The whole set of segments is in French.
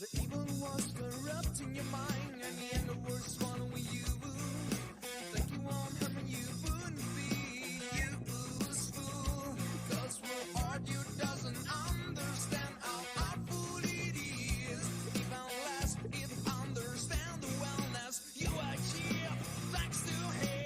The evil was corrupting your mind, and the end of words swallowing you. Think you won't hurt me, you wouldn't be useful. Cause what art you doesn't understand how awful it is. Even less, it understand the wellness you achieve thanks to him.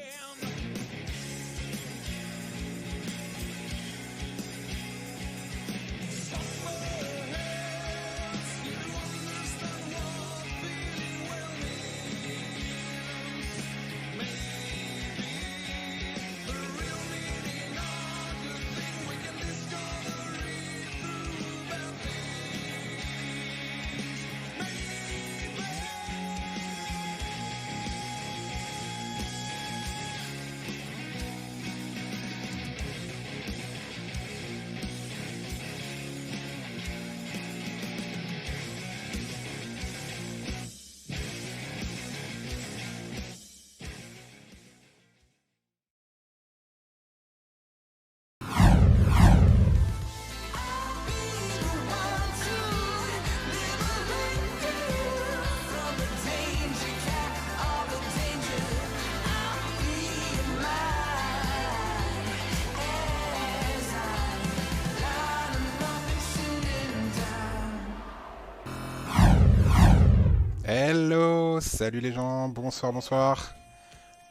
Hello, salut les gens, bonsoir, bonsoir.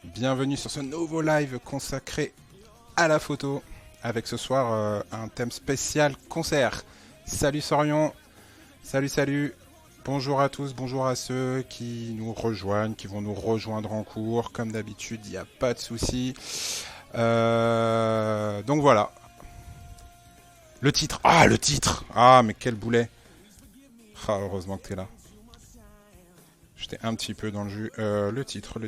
Bienvenue sur ce nouveau live consacré à la photo, avec ce soir un thème spécial concert. Salut Sorion, salut, bonjour à tous, bonjour à ceux qui nous rejoignent, qui vont nous rejoindre en cours. Comme d'habitude, il n'y a pas de souci. Donc voilà. Le titre, mais quel boulet. Ah, heureusement que t'es là. J'étais un petit peu dans le jus. Le titre.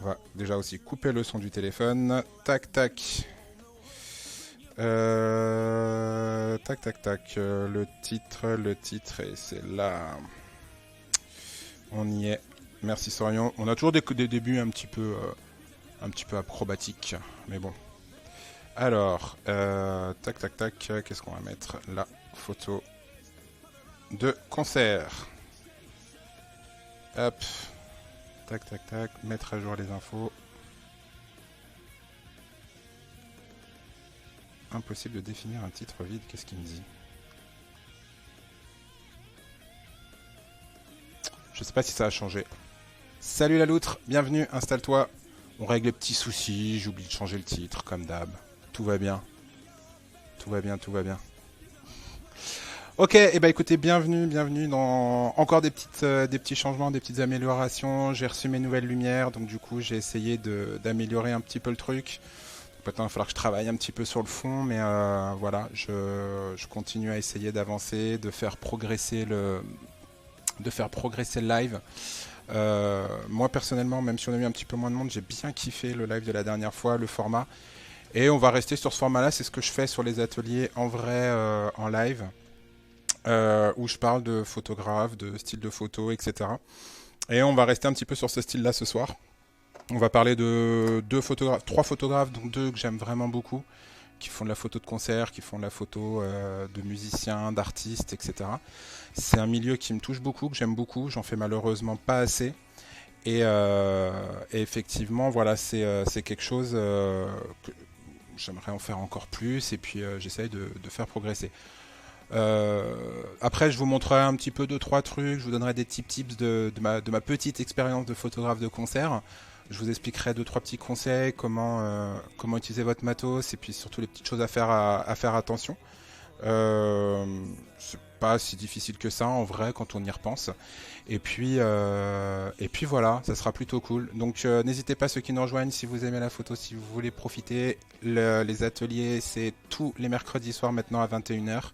On va déjà aussi couper le son du téléphone. Tac. Tac. Le titre, et c'est là. On y est. Merci Sorion. On a toujours des débuts un petit peu acrobatiques. Mais bon. Alors, tac. Qu'est-ce qu'on va mettre? La photo de concert. Hop. Tac. Mettre à jour les infos. Impossible de définir un titre vide. Qu'est-ce qu'il me dit? Je sais pas si ça a changé. Salut la loutre, bienvenue, installe-toi. On règle les petits soucis. J'oublie de changer le titre, comme d'hab. Tout va bien. Ok, et bah écoutez, bienvenue dans encore des petits changements, des petites améliorations. J'ai reçu mes nouvelles lumières, donc du coup j'ai essayé d'améliorer un petit peu le truc. Peut-être il va falloir que je travaille un petit peu sur le fond, mais voilà, je continue à essayer d'avancer, de faire progresser le live. Moi personnellement, même si on a eu un petit peu moins de monde, j'ai bien kiffé le live de la dernière fois, le format. Et on va rester sur ce format-là, c'est ce que je fais sur les ateliers en vrai, en live. Où je parle de photographe, de style de photo, etc. Et on va rester un petit peu sur ce style-là ce soir. On va parler de trois photographes, dont deux que j'aime vraiment beaucoup, qui font de la photo de concert, qui font de la photo de musiciens, d'artistes, etc. C'est un milieu qui me touche beaucoup, que j'aime beaucoup, j'en fais malheureusement pas assez. Et effectivement, voilà, c'est quelque chose j'aimerais en faire encore plus et puis j'essaye de faire progresser. Après, je vous montrerai un petit peu 2-3 trucs, je vous donnerai des tips de ma petite expérience de photographe de concert. Je vous expliquerai 2-3 petits conseils, comment utiliser votre matos et puis surtout les petites choses à faire attention. C'est pas si difficile que ça en vrai quand on y repense. Et puis voilà, ça sera plutôt cool. Donc n'hésitez pas ceux qui nous rejoignent si vous aimez la photo, si vous voulez profiter. Les ateliers, c'est tous les mercredis soirs maintenant à 21h.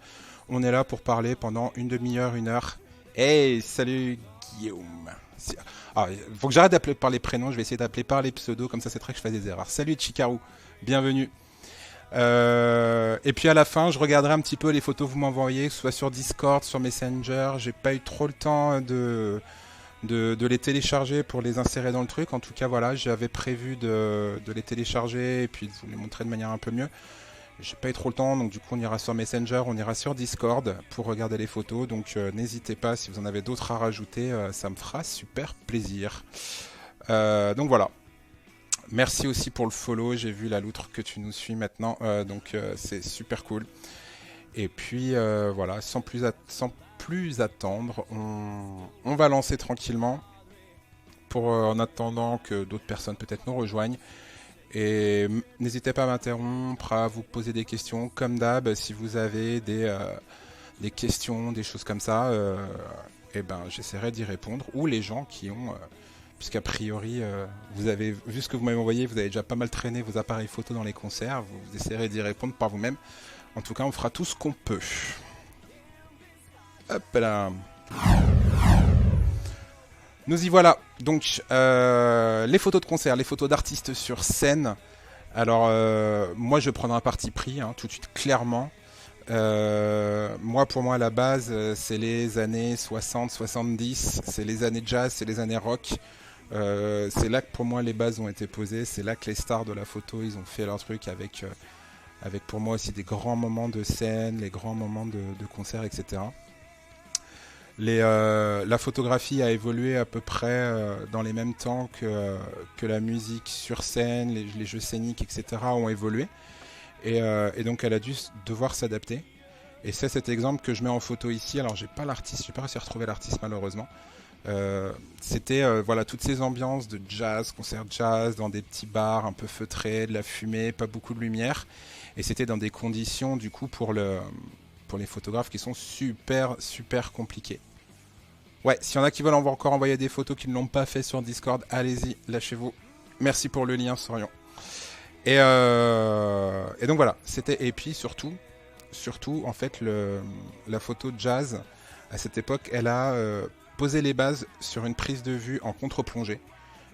On est là pour parler pendant une demi-heure, 1 heure. Hey, salut Guillaume. Ah, faut que j'arrête d'appeler par les prénoms, je vais essayer d'appeler par les pseudos, comme ça c'est très que je fasse des erreurs. Salut Chikaru, bienvenue. Et puis à la fin, je regarderai un petit peu les photos que vous m'envoyez, que ce soit sur Discord, sur Messenger. J'ai pas eu trop le temps de les télécharger pour les insérer dans le truc. En tout cas, voilà, j'avais prévu de les télécharger et puis de vous les montrer de manière un peu mieux. J'ai pas eu trop le temps, donc du coup on ira sur Messenger, on ira sur Discord pour regarder les photos. Donc n'hésitez pas, si vous en avez d'autres à rajouter, ça me fera super plaisir. Donc voilà. Merci aussi pour le follow, j'ai vu la loutre que tu nous suis maintenant, donc c'est super cool. Et puis voilà, sans plus attendre, on va lancer tranquillement en attendant que d'autres personnes peut-être nous rejoignent. Et n'hésitez pas à m'interrompre, à vous poser des questions, comme d'hab, si vous avez des questions, des choses comme ça, et ben j'essaierai d'y répondre. Ou les gens qui ont... puisqu'a priori, vous avez vu ce que vous m'avez envoyé, vous avez déjà pas mal traîné vos appareils photo dans les concerts, vous essaierez d'y répondre par vous-même. En tout cas, on fera tout ce qu'on peut. Hop là. Nous y voilà. Donc, les photos de concert, les photos d'artistes sur scène. Alors, moi, je vais prendre un parti pris, tout de suite, clairement. Pour moi, à la base, c'est les années 60-70, c'est les années jazz, c'est les années rock. C'est là que pour moi les bases ont été posées, c'est là que les stars de la photo ils ont fait leur truc avec pour moi aussi des grands moments de scène, les grands moments de concert, etc. La photographie a évolué à peu près dans les mêmes temps que la musique sur scène, les jeux scéniques, etc. ont évolué et donc elle a dû devoir s'adapter. Et c'est cet exemple que je mets en photo ici. Alors j'ai pas réussi à retrouver l'artiste malheureusement. C'était voilà toutes ces ambiances de jazz, concert jazz dans des petits bars un peu feutrés, de la fumée, pas beaucoup de lumière, et c'était dans des conditions du coup pour les photographes qui sont super compliquées. Ouais, s'il y en a qui veulent encore envoyer des photos qui ne l'ont pas fait sur Discord, allez-y, lâchez-vous. Merci pour le lien, Sorion. Et donc voilà, et puis surtout en fait la photo jazz à cette époque, elle a poser les bases sur une prise de vue en contre-plongée,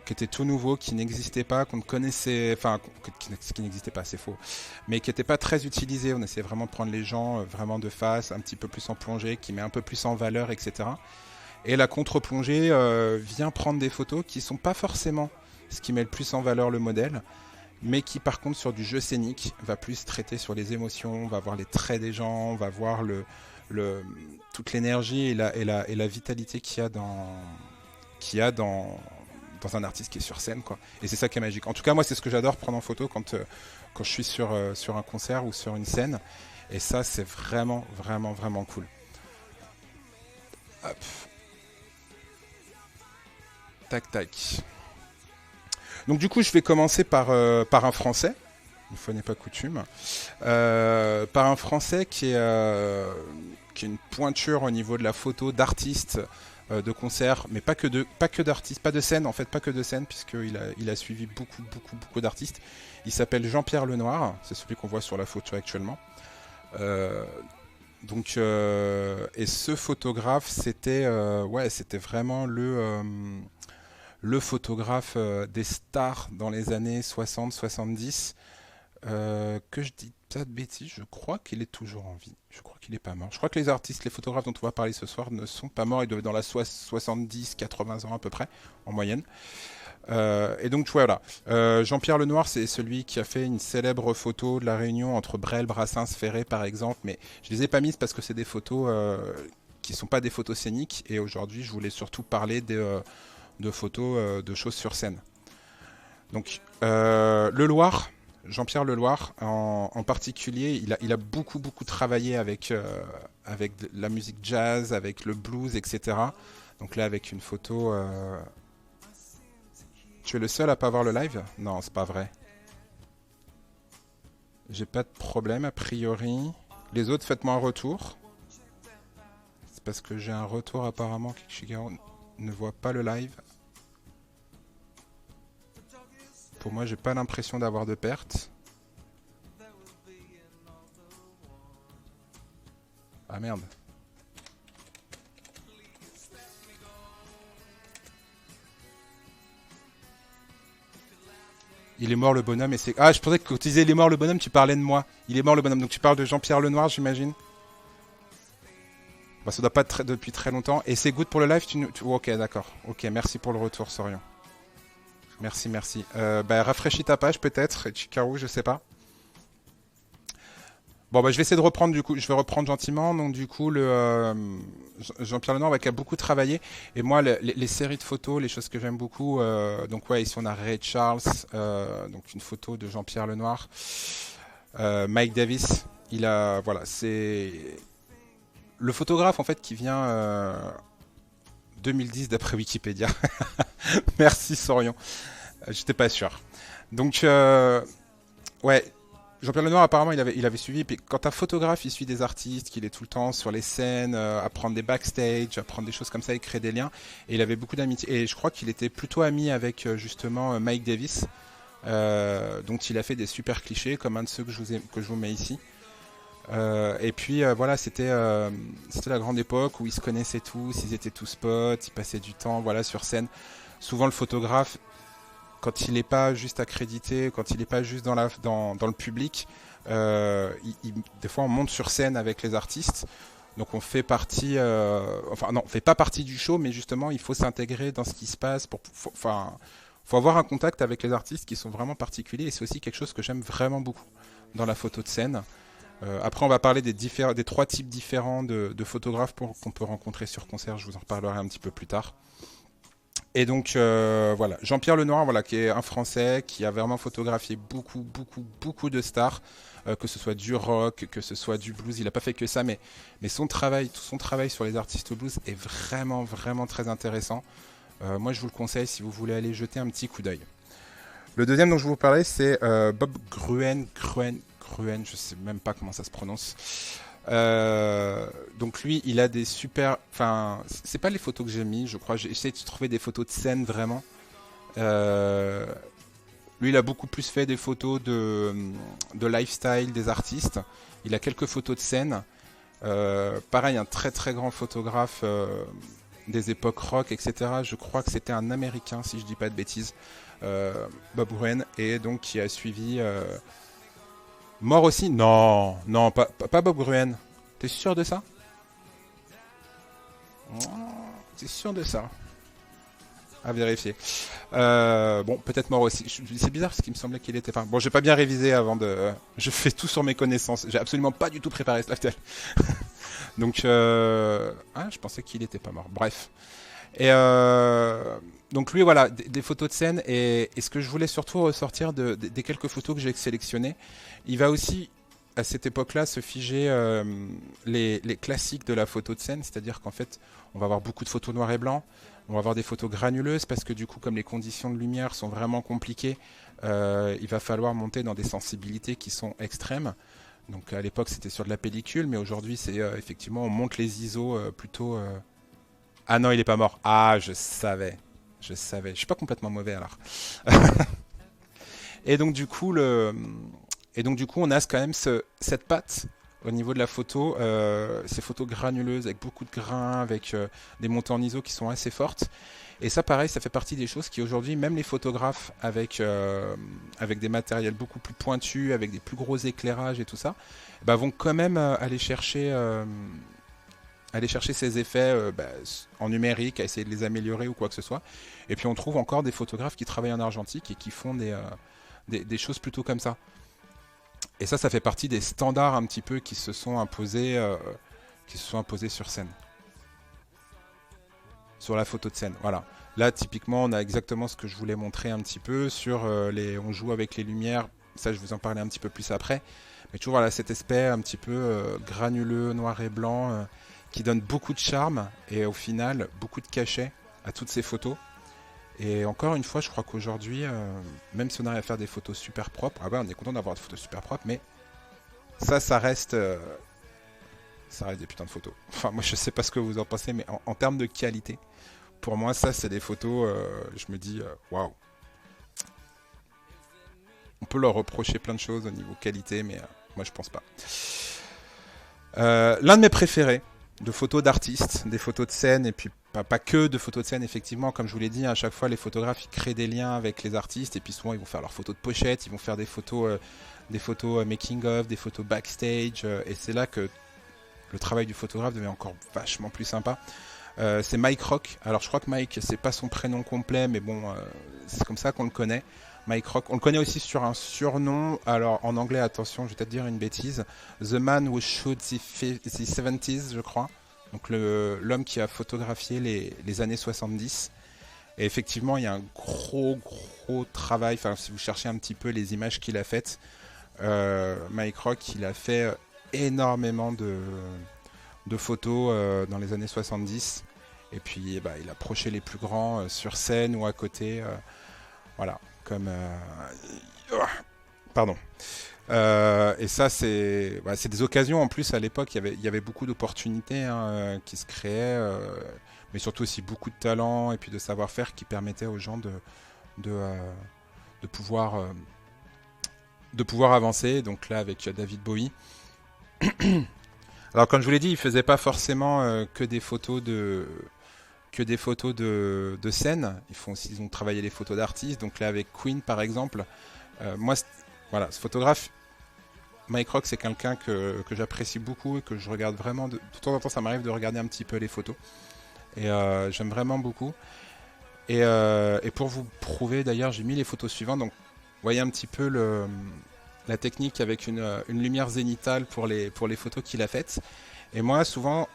qui était tout nouveau, qui n'existait pas, qu'on ne connaissait, enfin, qui n'existait pas, c'est faux, mais qui n'était pas très utilisé. On essayait vraiment de prendre les gens vraiment de face, un petit peu plus en plongée, qui met un peu plus en valeur, etc. Et la contre-plongée vient prendre des photos qui sont pas forcément ce qui met le plus en valeur le modèle, mais qui par contre sur du jeu scénique va plus traiter sur les émotions, on va voir les traits des gens, on va voir toute l'énergie et la vitalité qu'il y a dans un artiste qui est sur scène, quoi. Et c'est ça qui est magique. En tout cas, moi, c'est ce que j'adore prendre en photo quand je suis sur un concert ou sur une scène. Et ça, c'est vraiment cool. Hop. Tac. Donc du coup, je vais commencer par un Français. Une fois n'est pas coutume. Par un Français qui est une pointure au niveau de la photo d'artistes de concert, mais pas que d'artistes, pas de scène en fait, pas que de scène, puisqu'il a suivi beaucoup d'artistes. Il s'appelle Jean-Pierre Lenoir, c'est celui qu'on voit sur la photo actuellement. Et ce photographe, c'était vraiment le photographe des stars dans les années 60-70. Que je dis pas de bêtises, je crois qu'il est toujours en vie. Je crois qu'il est pas mort. Je crois que les artistes, les photographes dont on va parler ce soir ne sont pas morts. Ils doivent être dans la 70-80 ans à peu près, en moyenne. Et donc voilà. Jean-Pierre Lenoir, c'est celui qui a fait une célèbre photo de la réunion entre Brel, Brassens, Ferré par exemple. Mais je les ai pas mises parce que c'est des photos qui sont pas des photos scéniques. Et aujourd'hui, je voulais surtout parler de photos de choses sur scène. Donc, le Loir, Jean-Pierre Leloir, en particulier, il a beaucoup, beaucoup travaillé avec la musique jazz, avec le blues, etc. Donc là, avec une photo... Tu es le seul à pas voir le live? Non, c'est pas vrai. J'ai pas de problème, a priori. Les autres, faites-moi un retour. C'est parce que j'ai un retour, apparemment, que Shigaro ne voit pas le live. Pour moi, j'ai pas l'impression d'avoir de perte. Ah merde. Il est mort le bonhomme et c'est... Ah, je pensais que quand tu disais il est mort le bonhomme, tu parlais de moi. Il est mort le bonhomme, donc tu parles de Jean-Pierre Lenoir, j'imagine. Bah, ça doit pas être depuis très longtemps. Et c'est good pour le live, ok, d'accord. Ok, merci pour le retour, Sorion. Merci, merci. Bah, rafraîchis ta page peut-être, Chikaru, je sais pas. Bon, bah, je vais essayer de reprendre du coup. Je vais reprendre gentiment. Donc, du coup, Jean-Pierre Lenoir qui a beaucoup travaillé. Et moi, les séries de photos, les choses que j'aime beaucoup. Donc, ouais, ici on a Ray Charles. Donc, une photo de Jean-Pierre Lenoir. Mike Davis. Voilà, c'est le photographe en fait qui vient 2010 d'après Wikipédia. Merci Sorion. J'étais pas sûr. Donc, ouais. Jean-Pierre Lenoir, apparemment, il avait suivi. Puis quand un photographe, il suit des artistes, qu'il est tout le temps sur les scènes, à prendre des backstage, à prendre des choses comme ça, il crée des liens. Et il avait beaucoup d'amitié. Et je crois qu'il était plutôt ami avec justement Mike Davis, dont il a fait des super clichés, comme un de ceux que je vous mets ici. Et puis voilà, c'était la grande époque où ils se connaissaient tous, ils étaient tous potes, ils passaient du temps, voilà, sur scène. Souvent, le photographe, quand il n'est pas juste accrédité, quand il n'est pas juste dans le public, des fois on monte sur scène avec les artistes, donc on fait partie, enfin non, on fait pas partie du show, mais justement il faut s'intégrer dans ce qui se passe, faut avoir un contact avec les artistes qui sont vraiment particuliers, et c'est aussi quelque chose que j'aime vraiment beaucoup dans la photo de scène. Après on va parler des trois types différents de photographes qu'on peut rencontrer sur concert, je vous en reparlerai un petit peu plus tard. Et donc voilà, Jean-Pierre Lenoir, voilà, qui est un Français qui a vraiment photographié beaucoup de stars, que ce soit du rock, que ce soit du blues. Il n'a pas fait que ça, mais tout son travail sur les artistes blues est vraiment très intéressant. Moi, je vous le conseille si vous voulez aller jeter un petit coup d'œil. Le deuxième dont je vais vous parler, c'est Bob Gruen, je sais même pas comment ça se prononce. Donc lui, il a des super... Enfin, c'est pas les photos que j'ai mis, je crois. J'ai essayé de trouver des photos de scène, vraiment. Lui, il a beaucoup plus fait des photos de lifestyle des artistes. Il a quelques photos de scène. Pareil, un très grand photographe des époques rock, etc. Je crois que c'était un Américain, si je dis pas de bêtises. Bob Gruen, et donc qui a suivi... Mort aussi? Non, pas Bob Gruen. T'es sûr de ça? T'es sûr de ça? À vérifier. Bon, peut-être mort aussi. C'est bizarre parce qu'il me semblait qu'il était pas. Bon, j'ai pas bien révisé avant de. Je fais tout sur mes connaissances. J'ai absolument pas du tout préparé ce live. Donc, je pensais qu'il était pas mort. Bref. Et donc lui, voilà, des photos de scène. Et ce que je voulais surtout ressortir des quelques photos que j'ai sélectionnées, il va aussi, à cette époque-là, se figer les classiques de la photo de scène. C'est-à-dire qu'en fait, on va avoir beaucoup de photos noir et blanc. On va avoir des photos granuleuses parce que du coup, comme les conditions de lumière sont vraiment compliquées, il va falloir monter dans des sensibilités qui sont extrêmes. Donc à l'époque, c'était sur de la pellicule, mais aujourd'hui, c'est effectivement, on monte les ISO plutôt... Ah non, il est pas mort. Ah, je savais. Je suis pas complètement mauvais alors. Et donc du coup, on a quand même cette patte au niveau de la photo, ces photos granuleuses avec beaucoup de grains, avec des montées en ISO qui sont assez fortes. Et ça, pareil, ça fait partie des choses qui aujourd'hui, même les photographes avec des matériels beaucoup plus pointus, avec des plus gros éclairages et tout ça, vont quand même aller chercher ces effets en numérique, à essayer de les améliorer ou quoi que ce soit. Et puis on trouve encore des photographes qui travaillent en argentique et qui font des choses plutôt comme ça. Et ça fait partie des standards un petit peu qui se sont imposés sur scène. Sur la photo de scène, voilà. Là, typiquement, on a exactement ce que je voulais montrer un petit peu sur on joue avec les lumières. ça je vous en parlais un petit peu plus après. Mais toujours voilà, cet aspect un petit peu granuleux, noir et blanc, qui donne beaucoup de charme et au final beaucoup de cachet à toutes ces photos. Et encore une fois, je crois qu'aujourd'hui, même si on arrive à faire des photos super propres, ah ouais, on est content d'avoir des photos super propres, mais ça reste des putains de photos. Enfin, moi, je sais pas ce que vous en pensez, mais en termes de qualité, pour moi, ça, c'est des photos, je me dis, waouh. On peut leur reprocher plein de choses au niveau qualité, mais moi, je pense pas. L'un de mes préférés de photos d'artistes, des photos de scène, et puis pas que de photos de scène, effectivement, comme je vous l'ai dit, à chaque fois, les photographes, ils créent des liens avec les artistes, et puis souvent, ils vont faire leurs photos de pochette, ils vont faire des photos making-of, des photos backstage, et c'est là que le travail du photographe devient encore vachement plus sympa. C'est Mike Rock. Alors je crois que Mike, c'est pas son prénom complet, mais bon, c'est comme ça qu'on le connaît. Mike Rock. On le connaît aussi sur un surnom. Alors en anglais, attention, je vais peut-être dire une bêtise. The Man Who Shot the 70s, je crois. Donc l'homme qui a photographié les années 70. Et effectivement, il y a un gros travail. Enfin, si vous cherchez un petit peu les images qu'il a faites, Mike Rock, il a fait énormément de photos dans les années 70. Et puis bah, il a approché les plus grands sur scène ou à côté. Voilà, comme... pardon. Et ça, c'est des occasions. En plus, à l'époque, il y avait beaucoup d'opportunités qui se créaient. Mais surtout aussi beaucoup de talent et puis de savoir-faire qui permettaient aux gens de pouvoir avancer. Donc là, avec David Bowie. Alors, comme je vous l'ai dit, il faisait pas forcément que des photos de scène. Ils ont travaillé les photos d'artistes. Donc là, avec Queen, par exemple, voilà, ce photographe, Mike Rock, c'est quelqu'un que j'apprécie beaucoup et que je regarde vraiment. De temps en temps, ça m'arrive de regarder un petit peu les photos. Et j'aime vraiment beaucoup. Et pour vous prouver, d'ailleurs, j'ai mis les photos suivantes. Donc, vous voyez un petit peu la technique avec une lumière zénitale pour les photos qu'il a faites. Et moi, souvent,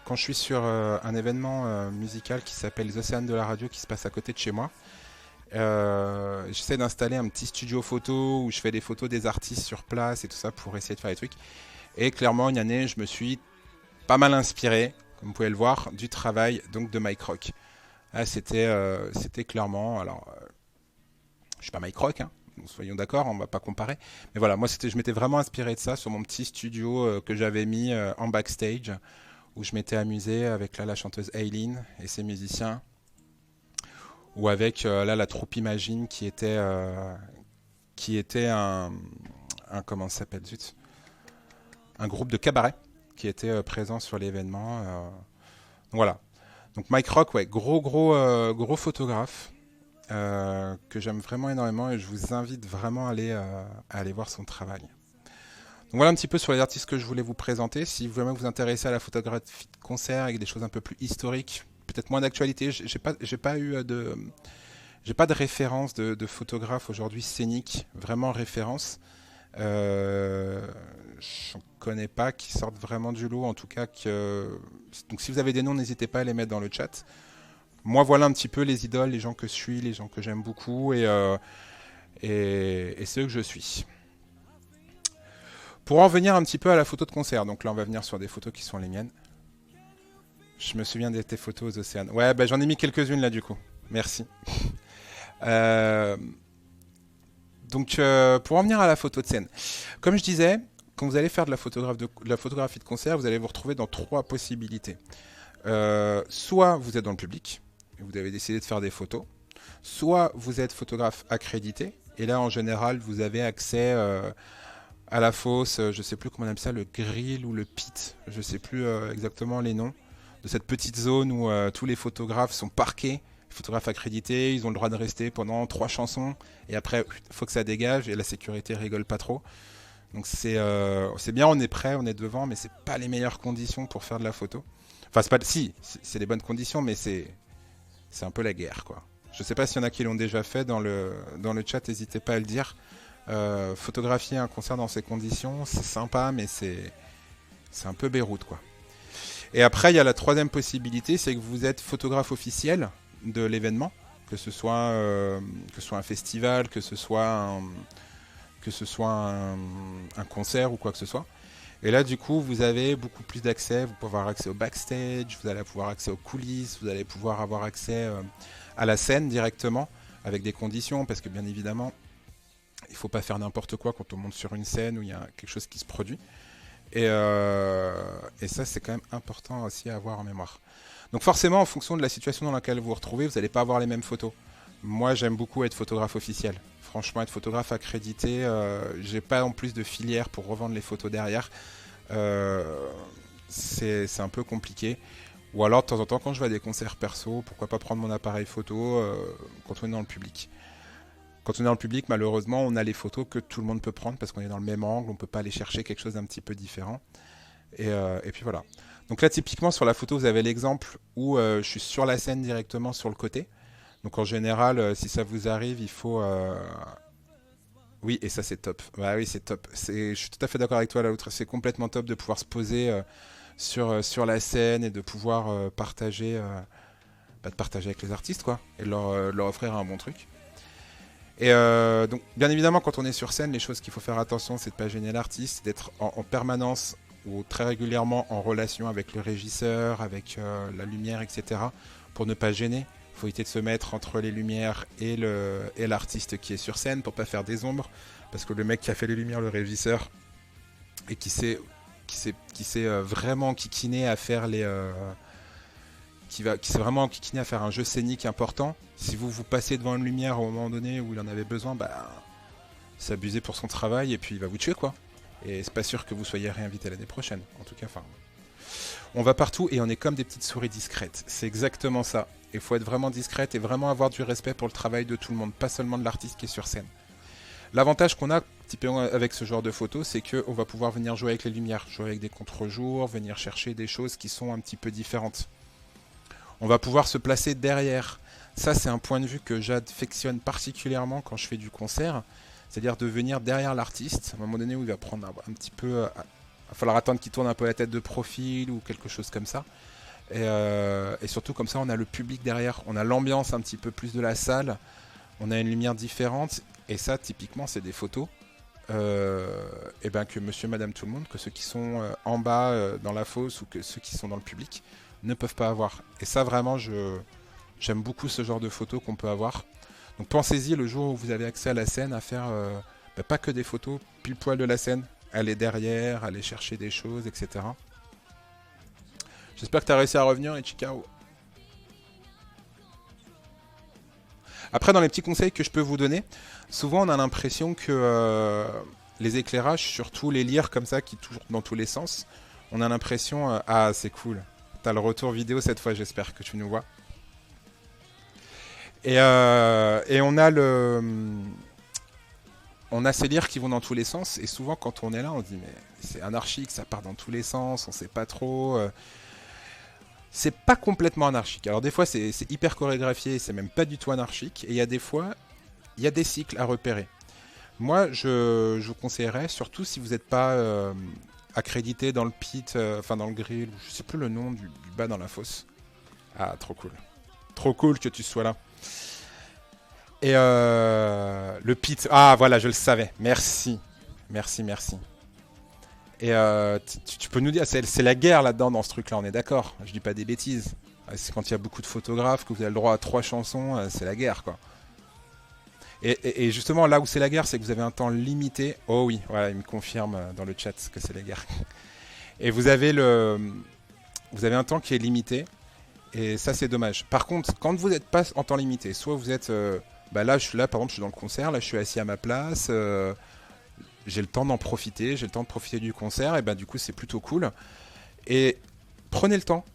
quand je suis sur un événement musical qui s'appelle les Océanes de la radio, qui se passe à côté de chez moi, j'essaie d'installer un petit studio photo où je fais des photos des artistes sur place et tout ça pour essayer de faire des trucs. Et clairement, une année, je me suis pas mal inspiré, comme vous pouvez le voir, du travail donc de Mike Rock. Là, c'était clairement, alors, je suis pas Mike Rock, hein, soyons d'accord, on va pas comparer. Mais voilà, moi, je m'étais vraiment inspiré de ça sur mon petit studio que j'avais mis en backstage, où je m'étais amusé avec la chanteuse Aileen et ses musiciens, ou avec la troupe Imagine qui était un comment ça s'appelle, zut, un groupe de cabaret qui était présent sur l'événement. Voilà. Donc Mike Rock, ouais, gros photographe que j'aime vraiment énormément et je vous invite vraiment à aller voir son travail. Donc voilà un petit peu sur les artistes que je voulais vous présenter. Si vraiment vous intéressez à la photographie de concert avec des choses un peu plus historiques, peut-être moins d'actualité, j'ai pas de référence de photographe aujourd'hui scénique, vraiment référence. Je ne connais pas qui sortent vraiment du lot, en tout cas donc si vous avez des noms, n'hésitez pas à les mettre dans le chat. Moi, voilà un petit peu les idoles, les gens que je suis, les gens que j'aime beaucoup et ceux que je suis. Pour en venir un petit peu à la photo de concert, donc là on va venir sur des photos qui sont les miennes. Je me souviens de tes photos aux océans. Ouais, bah, j'en ai mis quelques-unes là du coup. Merci. Donc pour en venir à la photo de scène, comme je disais, quand vous allez faire de la photographie de concert, vous allez vous retrouver dans 3 possibilités. Soit vous êtes dans le public, et vous avez décidé de faire des photos, soit vous êtes photographe accrédité, et là en général vous avez accès à la fosse, je sais plus comment on appelle ça, le grill ou le pit, je sais plus exactement les noms, de cette petite zone où tous les photographes sont parqués, photographes accrédités, ils ont le droit de rester pendant 3 chansons, et après il faut que ça dégage, et la sécurité rigole pas trop. Donc c'est bien, on est prêt, on est devant, mais c'est pas les meilleures conditions pour faire de la photo. Enfin, c'est les bonnes conditions, mais c'est un peu la guerre, quoi. Je sais pas s'il y en a qui l'ont déjà fait dans le chat, n'hésitez pas à le dire. Photographier un concert dans ces conditions, c'est sympa, mais c'est un peu Beyrouth, quoi. Et après, il y a la 3e possibilité, c'est que vous êtes photographe officiel de l'événement, que ce soit un festival, que ce soit que ce soit un concert ou quoi que ce soit. Et là, du coup, vous avez beaucoup plus d'accès. Vous pouvez avoir accès au backstage, vous allez pouvoir accès aux coulisses, vous allez pouvoir avoir accès à la scène directement, avec des conditions, parce que bien évidemment, il ne faut pas faire n'importe quoi quand on monte sur une scène où il y a quelque chose qui se produit. Et ça, c'est quand même important aussi à avoir en mémoire. Donc forcément, en fonction de la situation dans laquelle vous vous retrouvez, vous n'allez pas avoir les mêmes photos. Moi, j'aime beaucoup être photographe officiel. Franchement, être photographe accrédité, j'ai pas en plus de filière pour revendre les photos derrière. Euh, c'est un peu compliqué. Ou alors, de temps en temps, quand je vais à des concerts perso, pourquoi pas prendre mon appareil photo quand on est dans le public. Quand on est dans le public, malheureusement, on a les photos que tout le monde peut prendre parce qu'on est dans le même angle, on peut pas aller chercher quelque chose d'un petit peu différent. Et puis voilà. Donc là, typiquement, sur la photo, vous avez l'exemple où je suis sur la scène directement sur le côté. Donc en général, si ça vous arrive, il faut... Oui, et ça c'est top. Bah oui, c'est top. Je suis tout à fait d'accord avec toi, là, l'autre. C'est complètement top de pouvoir se poser sur la scène et de pouvoir de partager avec les artistes, quoi. Et leur offrir un bon truc. Et donc, bien évidemment, quand on est sur scène, les choses qu'il faut faire attention, c'est de ne pas gêner l'artiste, d'être en permanence ou très régulièrement en relation avec le régisseur, avec la lumière, etc. pour ne pas gêner. Il faut éviter de se mettre entre les lumières et l'artiste qui est sur scène pour pas faire des ombres, parce que le mec qui a fait les lumières, le régisseur, et qui s'est vraiment kikiné à faire qui s'est vraiment enquiquiné à faire un jeu scénique important. Si vous passez devant une lumière au moment donné où il en avait besoin, bah c'est abusé pour son travail et puis il va vous tuer, quoi. Et c'est pas sûr que vous soyez réinvité l'année prochaine. En tout cas, enfin, on va partout et on est comme des petites souris discrètes. C'est exactement ça. Il faut être vraiment discrète et vraiment avoir du respect pour le travail de tout le monde, pas seulement de l'artiste qui est sur scène. L'avantage qu'on a typiquement avec ce genre de photos, c'est qu'on va pouvoir venir jouer avec les lumières, jouer avec des contre-jours, venir chercher des choses qui sont un petit peu différentes. On va pouvoir se placer derrière. Ça, c'est un point de vue que j'affectionne particulièrement quand je fais du concert. C'est-à-dire de venir derrière l'artiste, à un moment donné où il va prendre un petit peu... Il va falloir attendre qu'il tourne un peu la tête de profil ou quelque chose comme ça. Et surtout, comme ça, on a le public derrière. On a l'ambiance un petit peu plus de la salle. On a une lumière différente. Et ça, typiquement, c'est des photos et ben que monsieur, madame, tout le monde, que ceux qui sont en bas dans la fosse ou que ceux qui sont dans le public ne peuvent pas avoir. Et ça, vraiment, j'aime beaucoup ce genre de photos qu'on peut avoir. Donc pensez-y le jour où vous avez accès à la scène à faire pas que des photos pile poil de la scène. Aller derrière, aller chercher des choses, etc. J'espère que tu as réussi à revenir, Ichikao. Après, dans les petits conseils que je peux vous donner, souvent on a l'impression que les éclairages, surtout les lyres comme ça qui tournent dans tous les sens, on a l'impression... ah, c'est cool. T'as le retour vidéo cette fois, j'espère que tu nous vois. Et on a ces lyres qui vont dans tous les sens. Et souvent, quand on est là, on se dit mais c'est anarchique, ça part dans tous les sens, on sait pas trop. C'est pas complètement anarchique. Alors des fois, c'est hyper chorégraphié, c'est même pas du tout anarchique. Et il y a des fois, il y a des cycles à repérer. Moi, je vous conseillerais, surtout si vous n'êtes pas accrédité dans le pit, enfin dans le grill, je sais plus le nom du bas dans la fosse. Ah, trop cool. Trop cool que tu sois là. Et le pit, ah voilà, je le savais. Merci. Merci, merci. Et tu peux nous dire, c'est la guerre là-dedans dans ce truc-là, on est d'accord. Je dis pas des bêtises. C'est quand il y a beaucoup de photographes, que vous avez le droit à 3 chansons, c'est la guerre, quoi. Et justement, là où c'est la guerre, c'est que vous avez un temps limité. Oh oui, voilà, il me confirme dans le chat que c'est la guerre. Et vous avez un temps qui est limité. Et ça, c'est dommage. Par contre, quand vous n'êtes pas en temps limité, soit vous êtes... là, par exemple, je suis dans le concert, là, je suis assis à ma place, j'ai le temps d'en profiter, j'ai le temps de profiter du concert, et du coup, c'est plutôt cool. Et prenez le temps.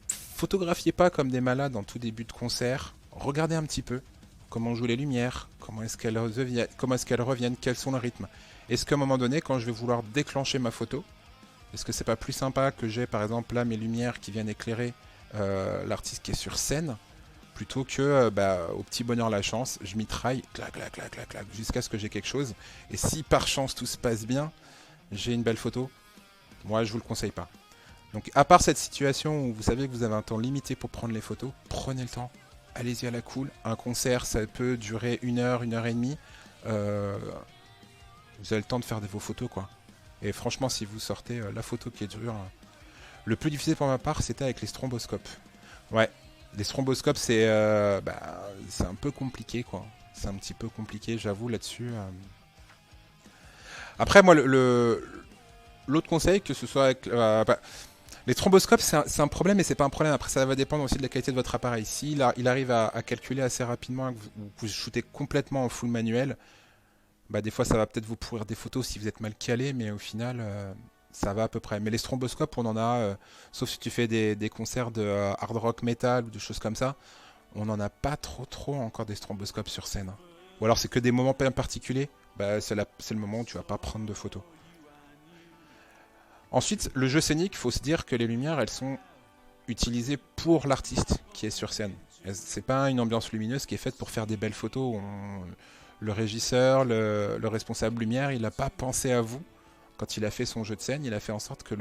Photographiez pas comme des malades en tout début de concert. Regardez un petit peu comment jouent les lumières, comment est-ce qu'elles reviennent, quels sont le rythme. Est-ce qu'à un moment donné, quand je vais vouloir déclencher ma photo, est-ce que c'est pas plus sympa que j'ai, par exemple, là, mes lumières qui viennent éclairer l'artiste qui est sur scène, plutôt que au petit bonheur la chance, je mitraille, clac, clac, clac, clac, clac, jusqu'à ce que j'ai quelque chose. Et si par chance tout se passe bien, j'ai une belle photo, moi je vous le conseille pas. Donc à part cette situation où vous savez que vous avez un temps limité pour prendre les photos, prenez le temps, allez-y à la cool. Un concert ça peut durer 1 heure, 1 heure et demie. vous avez le temps de faire vos photos, quoi. Et franchement, si vous sortez la photo qui est dure, le plus difficile pour ma part, c'était avec les stromboscopes. Ouais, les stromboscopes, c'est un peu compliqué, quoi. C'est un petit peu compliqué, j'avoue, là-dessus. Après, moi, l'autre conseil, que ce soit avec... les stromboscopes, c'est un problème, mais c'est pas un problème. Après, ça va dépendre aussi de la qualité de votre appareil. Si il arrive à calculer assez rapidement, que vous shootez complètement en full manuel, bah, des fois, ça va peut-être vous pourrir des photos si vous êtes mal calé, mais au final, ça va à peu près. Mais les stromboscopes, on en a, sauf si tu fais des concerts de hard rock metal ou de choses comme ça, on n'en a pas trop encore des stromboscopes sur scène. Ou alors, c'est que des moments bien particuliers, bah, c'est le moment où tu vas pas prendre de photos. Ensuite, le jeu scénique, il faut se dire que les lumières, elles sont utilisées pour l'artiste qui est sur scène. C'est pas une ambiance lumineuse qui est faite pour faire des belles photos. Le régisseur, le responsable lumière, il n'a pas pensé à vous quand il a fait son jeu de scène. Il a fait en sorte que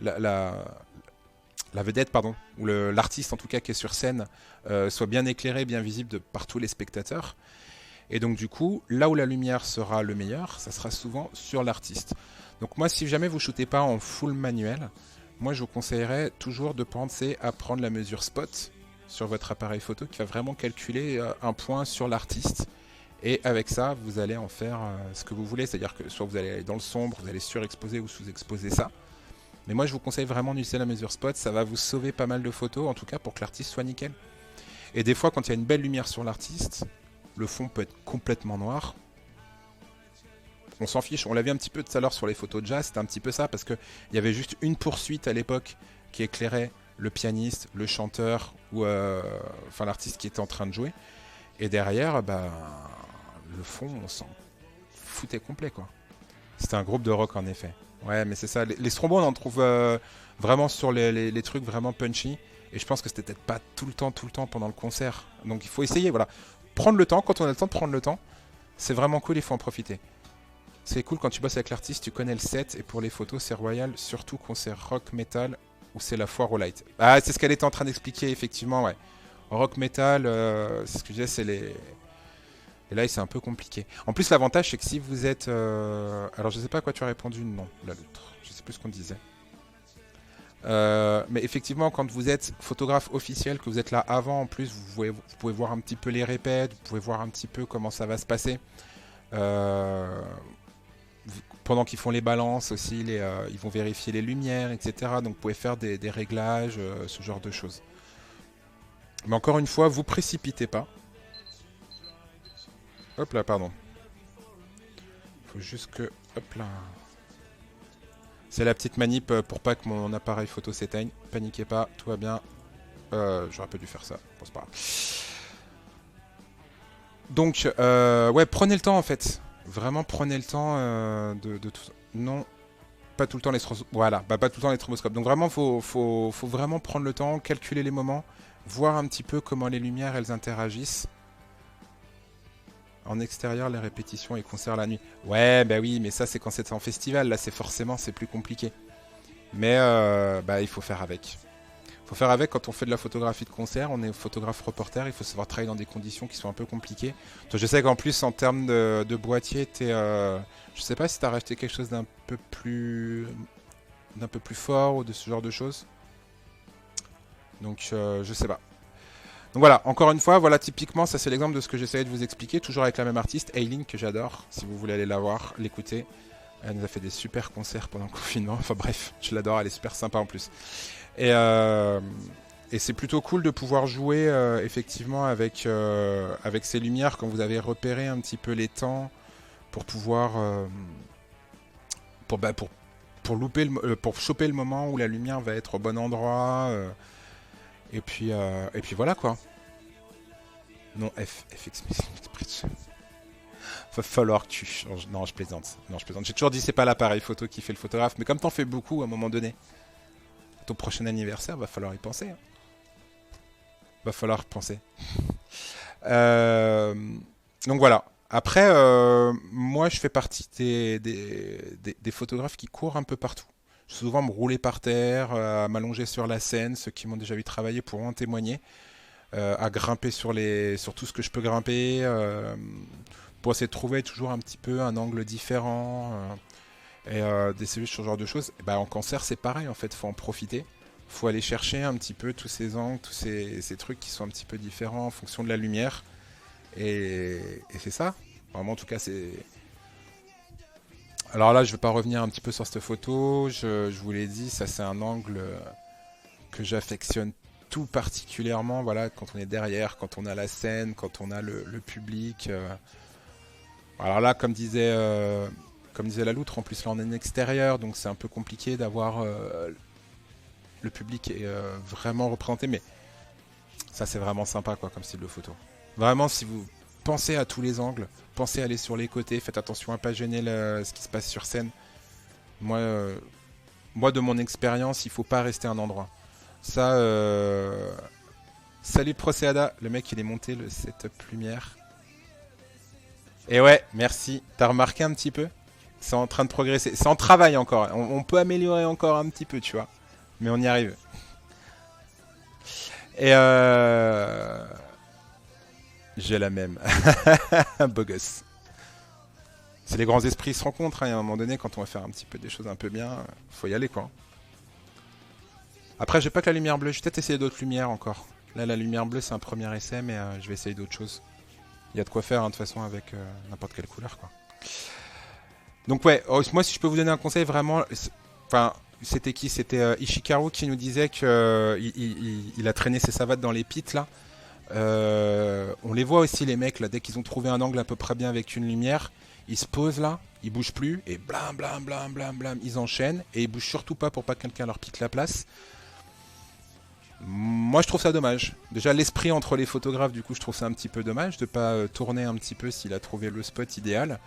la vedette, pardon, ou l'artiste en tout cas qui est sur scène, soit bien éclairé, bien visible par tous les spectateurs. Et donc du coup, là où la lumière sera le meilleur, ça sera souvent sur l'artiste. Donc moi, si jamais vous shootez pas en full manuel, moi je vous conseillerais toujours de penser à prendre la mesure spot sur votre appareil photo qui va vraiment calculer un point sur l'artiste. Et avec ça, vous allez en faire ce que vous voulez. C'est-à-dire que soit vous allez aller dans le sombre, vous allez surexposer ou sous-exposer ça. Mais moi, je vous conseille vraiment d'utiliser la mesure spot. Ça va vous sauver pas mal de photos, en tout cas pour que l'artiste soit nickel. Et des fois, quand il y a une belle lumière sur l'artiste, le fond peut être complètement noir. On s'en fiche. On l'a vu un petit peu tout à l'heure sur les photos de jazz. C'était un petit peu ça parce qu'il y avait juste une poursuite à l'époque qui éclairait le pianiste, le chanteur ou l'artiste qui était en train de jouer. Et derrière, le fond, on s'en foutait complet, quoi. C'était un groupe de rock, en effet. Ouais, mais c'est ça. Les strombos, on en trouve vraiment sur les trucs vraiment punchy. Et je pense que c'était peut-être pas tout le temps pendant le concert. Donc il faut essayer, voilà. Prendre le temps, quand on a le temps de prendre le temps, c'est vraiment cool, il faut en profiter. C'est cool quand tu bosses avec l'artiste, tu connais le set. Et pour les photos, c'est royal, surtout concert rock, metal, ou c'est la foire au light. Ah, c'est ce qu'elle était en train d'expliquer, effectivement, ouais. Rock, metal, c'est ce que je disais, c'est les... Et là, c'est un peu compliqué. En plus, l'avantage, c'est que si vous êtes... Alors, je sais pas à quoi tu as répondu, non, l'autre. Je sais plus ce qu'on disait. Mais effectivement, quand vous êtes photographe officiel, que vous êtes là avant, en plus, vous pouvez voir un petit peu les répètes, vous pouvez voir un petit peu comment ça va se passer. Pendant qu'ils font les balances aussi, ils vont vérifier les lumières, etc. Donc, vous pouvez faire des réglages, ce genre de choses. Mais encore une fois, vous précipitez pas. Hop là, pardon. Faut juste que... Hop là. C'est la petite manip pour pas que mon appareil photo s'éteigne. Paniquez pas, tout va bien. J'aurais pas dû faire ça. Bon, c'est pas grave. Donc, ouais, prenez le temps en fait. Vraiment, prenez le temps de tout ça. Non, pas tout le temps les stroboscopes. Voilà, pas tout le temps les stroboscopes. Donc vraiment, faut vraiment prendre le temps, calculer les moments, voir un petit peu comment les lumières elles interagissent. En extérieur, les répétitions et concerts la nuit. Ouais, bah oui, mais ça c'est quand c'est en festival. Là, c'est plus compliqué. Mais il faut faire avec. Il faut faire avec quand on fait de la photographie de concert. On est photographe reporter. Il faut savoir travailler dans des conditions qui sont un peu compliquées. Toi, je sais qu'en plus, en termes de boîtier, je sais pas si tu as racheté quelque chose d'un peu plus fort ou de ce genre de choses. Donc, je sais pas. Donc voilà, encore une fois, voilà typiquement, ça c'est l'exemple de ce que j'essayais de vous expliquer, toujours avec la même artiste, Aileen, que j'adore, si vous voulez aller la voir, l'écouter. Elle nous a fait des super concerts pendant le confinement, enfin bref, je l'adore, elle est super sympa en plus. Et c'est plutôt cool de pouvoir jouer effectivement avec ces lumières quand vous avez repéré un petit peu les temps pour pouvoir... pour choper le moment où la lumière va être au bon endroit... Et puis voilà quoi. Non, FX Bridge. Va falloir que tu changes. Non, je plaisante. J'ai toujours dit c'est pas l'appareil photo qui fait le photographe, mais comme t'en fais beaucoup à un moment donné, ton prochain anniversaire, va falloir y penser. Hein. Va falloir penser. Donc voilà. Après, moi je fais partie des photographes qui courent un peu partout. Souvent me rouler par terre, à m'allonger sur la scène, ceux qui m'ont déjà vu travailler pourront en témoigner, à grimper sur tout ce que je peux grimper, pour essayer de trouver toujours un petit peu un angle différent d'essayer ce genre de choses. Et bah, en cancer, c'est pareil, en fait, faut en profiter. Faut aller chercher un petit peu tous ces angles, tous ces trucs qui sont un petit peu différents en fonction de la lumière. Et c'est ça. Vraiment, en tout cas, c'est... Alors là, je vais pas revenir un petit peu sur cette photo. Je vous l'ai dit, ça c'est un angle que j'affectionne tout particulièrement. Voilà, quand on est derrière, quand on a la scène, quand on a le public. Alors là, comme disait la loutre, en plus là on est en extérieur, donc c'est un peu compliqué d'avoir le public est vraiment représenté, mais ça c'est vraiment sympa quoi comme style de photo. Vraiment, si vous pensez à tous les angles, pensez à aller sur les côtés, faites attention à pas gêner ce qui se passe sur scène. Moi, de mon expérience, il faut pas rester à un endroit. Ça, salut Procéada, le mec il est monté le setup lumière. Et ouais, merci. T'as remarqué un petit peu? C'est en train de progresser. C'est en travail encore. On peut améliorer encore un petit peu, tu vois. Mais on y arrive. Et j'ai la même. Beau gosse. C'est les grands esprits se rencontrent. Hein, et à un moment donné, quand on va faire un petit peu des choses un peu bien, faut y aller, quoi. Après, j'ai pas que la lumière bleue. Je vais peut-être essayer d'autres lumières encore. Là, la lumière bleue, c'est un premier essai, mais je vais essayer d'autres choses. Il y a de quoi faire, hein, de toute façon, avec n'importe quelle couleur, quoi. Donc ouais, moi si je peux vous donner un conseil vraiment, enfin c'était qui? C'était Ishikaru qui nous disait que il a traîné ses savates dans les pits là. On les voit aussi les mecs là, dès qu'ils ont trouvé un angle à peu près bien avec une lumière, ils se posent là, ils bougent plus et blam blam blam blam blam, ils enchaînent et ils bougent surtout pas pour pas que quelqu'un leur pique la place. Moi je trouve ça dommage. Déjà l'esprit entre les photographes, du coup je trouve ça un petit peu dommage de pas tourner un petit peu s'il a trouvé le spot idéal.